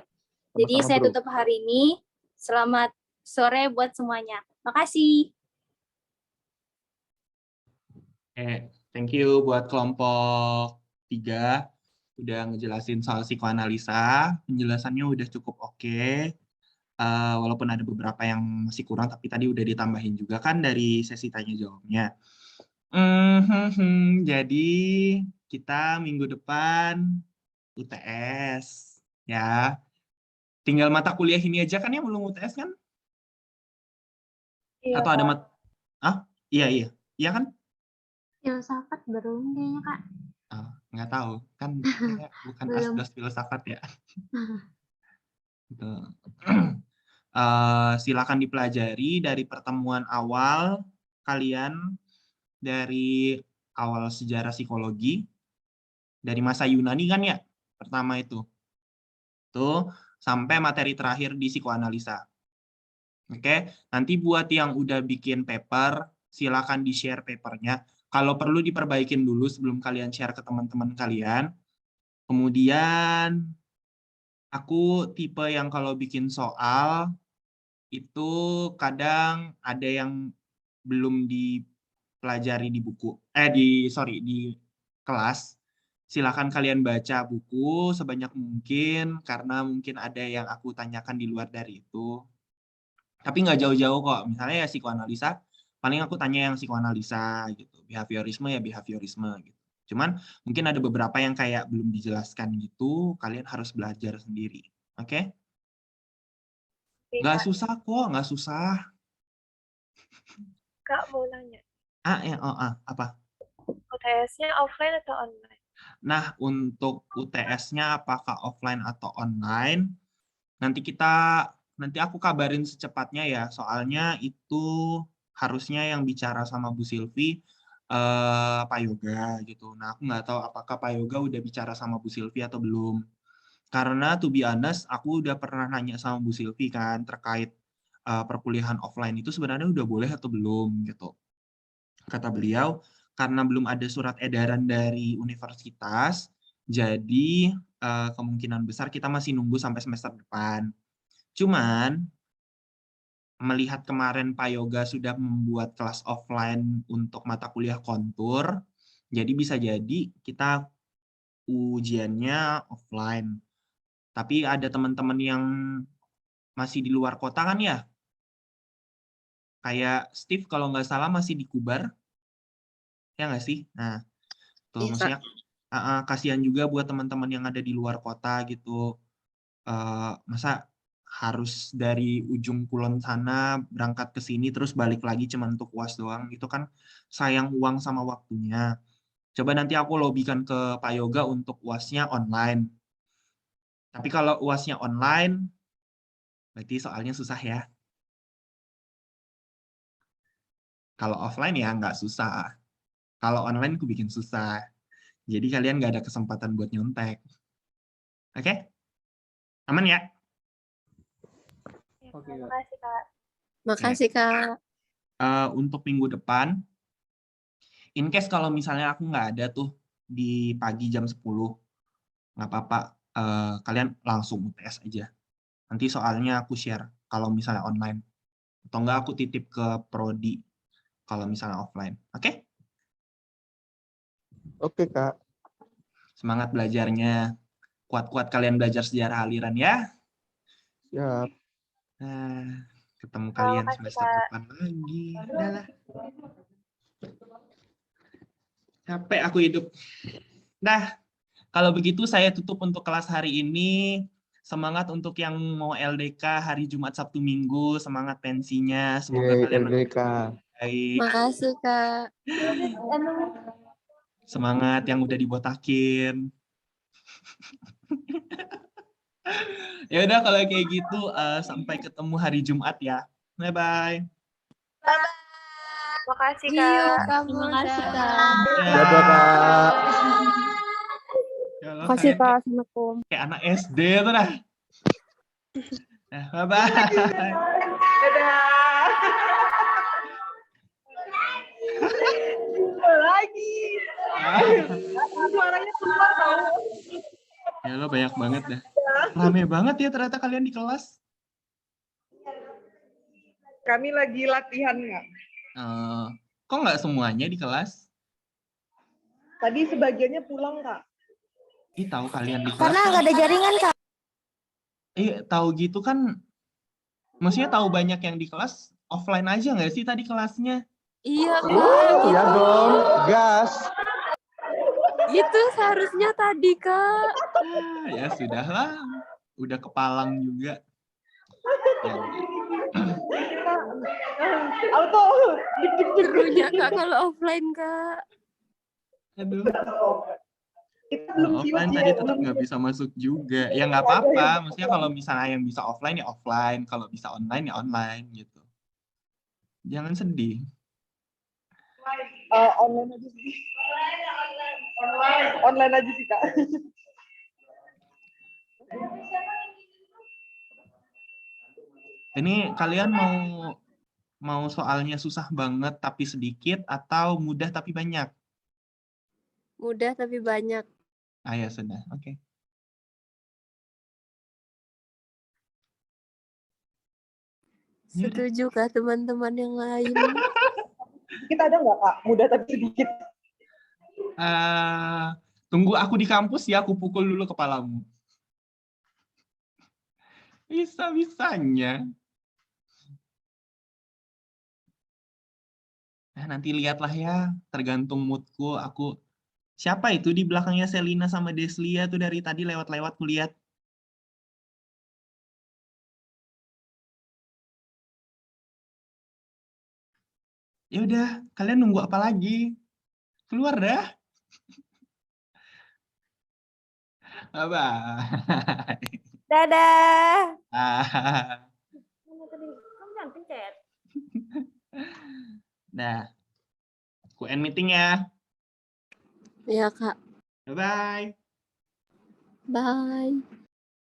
Jadi saya tutup hari ini. Selamat sore buat semuanya. Makasih. Thank you buat kelompok 3 udah ngejelasin soal psikoanalisa. Penjelasannya udah cukup oke. Walaupun ada beberapa yang masih kurang, tapi tadi udah ditambahin juga kan dari sesi tanya jawabnya. Jadi kita minggu depan UTS ya. Tinggal mata kuliah ini aja kan ya, belum UTS kan? Iya, Atau ada Kak. Iya kan? Filsafat belum kayaknya Kak. Nggak tahu kan bukan asdos filsafat ya. Gitu. Silakan dipelajari dari pertemuan awal kalian, dari awal sejarah psikologi, dari masa Yunani kan ya, pertama itu. Tuh, sampai materi terakhir di psikoanalisa. Oke, nanti buat yang udah bikin paper, silakan di-share papernya. Kalau perlu diperbaikin dulu sebelum kalian share ke teman-teman kalian. Kemudian, aku tipe yang kalau bikin soal, itu kadang ada yang belum dipelajari di buku, di kelas. Silakan kalian baca buku sebanyak mungkin, karena mungkin ada yang aku tanyakan di luar dari itu. Tapi nggak jauh-jauh kok, misalnya ya psikoanalisa, paling aku tanya yang psikoanalisa gitu, behaviorisme ya behaviorisme gitu. Cuman mungkin ada beberapa yang kayak belum dijelaskan gitu, kalian harus belajar sendiri, oke? Nggak susah kok, nggak susah. Kak mau nanya. Apa? UTS-nya offline atau online? Nah, untuk UTS-nya apakah offline atau online? Nanti aku kabarin secepatnya ya. Soalnya itu harusnya yang bicara sama Bu Silvi Pak Yoga gitu. Nah, aku nggak tahu apakah Pak Yoga udah bicara sama Bu Silvi atau belum. Karena to be honest, aku udah pernah nanya sama Bu Silvi kan terkait perkuliahan offline itu sebenarnya udah boleh atau belum gitu. Kata beliau, karena belum ada surat edaran dari universitas, jadi kemungkinan besar kita masih nunggu sampai semester depan. Cuman, melihat kemarin Pak Yoga sudah membuat kelas offline untuk mata kuliah kontur, jadi bisa jadi kita ujiannya offline. Tapi ada teman-teman yang masih di luar kota kan ya? Kayak Steve kalau nggak salah masih di Kubar, ya nggak sih? Nah, tuh Iya, maksudnya kasihan juga buat teman-teman yang ada di luar kota gitu. Masa harus dari ujung kulon sana berangkat ke sini terus balik lagi cuma untuk UAS doang, itu kan sayang uang sama waktunya. Coba nanti aku lobbykan ke Pak Yoga untuk UASnya online. Tapi kalau UASnya online, berarti soalnya susah ya. Kalau offline ya nggak susah. Kalau online aku bikin susah. Jadi kalian nggak ada kesempatan buat nyontek. Oke? Aman ya? Terima kasih, Kak. Makasih, Kak. Untuk minggu depan, in case kalau misalnya aku nggak ada tuh di pagi jam 10, nggak apa-apa. Kalian langsung UTS aja. Nanti soalnya aku share kalau misalnya online. Atau enggak aku titip ke Prodi kalau misalnya offline. Oke? Oke, Kak. Semangat belajarnya. Kuat-kuat kalian belajar sejarah aliran ya. Siap. Nah, ketemu Terima kalian kasih, semester Kak. depan lagi. Udahlah. Capek aku hidup. Nah, kalau begitu saya tutup untuk kelas hari ini. Semangat untuk yang mau LDK hari Jumat, Sabtu, Minggu. Semangat pensinya. Semoga kalian LDK. baik. Makasih, Kak. Semangat yang udah dibotakin. Ya udah kalau kayak gitu sampai ketemu hari Jumat ya. Bye-bye. Terima kasih, See you, Kak. Kak Terima kasih, Muda. Kak. Dadah, Kak. Ya Allah, Makasih, kalian Kak. Assalamualaikum. kayak anak SD tuh dah. Nah, bye-bye. Lagi. Suaranya keluar tahu. Ya lo banyak banget dah. Rame banget ya ternyata kalian di kelas. Kami lagi latihan nggak? Kok nggak semuanya di kelas? Tadi sebagiannya pulang, Kak. Ih, tahu kalian di kelas. Karena nggak ada jaringan, Kak. Tahu gitu kan. Maksudnya tahu banyak yang di kelas offline aja nggak sih tadi kelasnya? Iya, Kak. Iya dong, gas. Itu seharusnya tadi, Kak. Ya sudahlah. Udah kepalang juga. Ya, Auto. Serunya, Kak, kalau offline, Kak. aduh. Kita belum Offline tadi tetap nggak bisa masuk juga. Ya nggak apa-apa. Maksudnya kalau misalnya yang bisa offline ya offline. Kalau bisa online ya online gitu. Jangan sedih. Online aja sih. Online aja sih, Kak. Ini kalian mau soalnya susah banget tapi sedikit atau mudah tapi banyak? Mudah tapi banyak. Ya sudah. Oke. Setuju, Kak, teman-teman yang lain. Kita ada nggak, Kak? Mudah tapi sedikit. Tunggu aku di kampus ya, aku pukul dulu kepalamu. Bisa-bisanya. Nah, nanti lihatlah ya, tergantung moodku. Siapa itu di belakangnya Selina sama Deslia tuh dari tadi lewat-lewat kulihat. Ya udah, kalian nunggu apa lagi? Keluar dah. Bye. Dadah. Mana tadi? Kamu jangan pencet. Nah, aku end meeting ya. Ya, Kak. Bye-bye. Bye.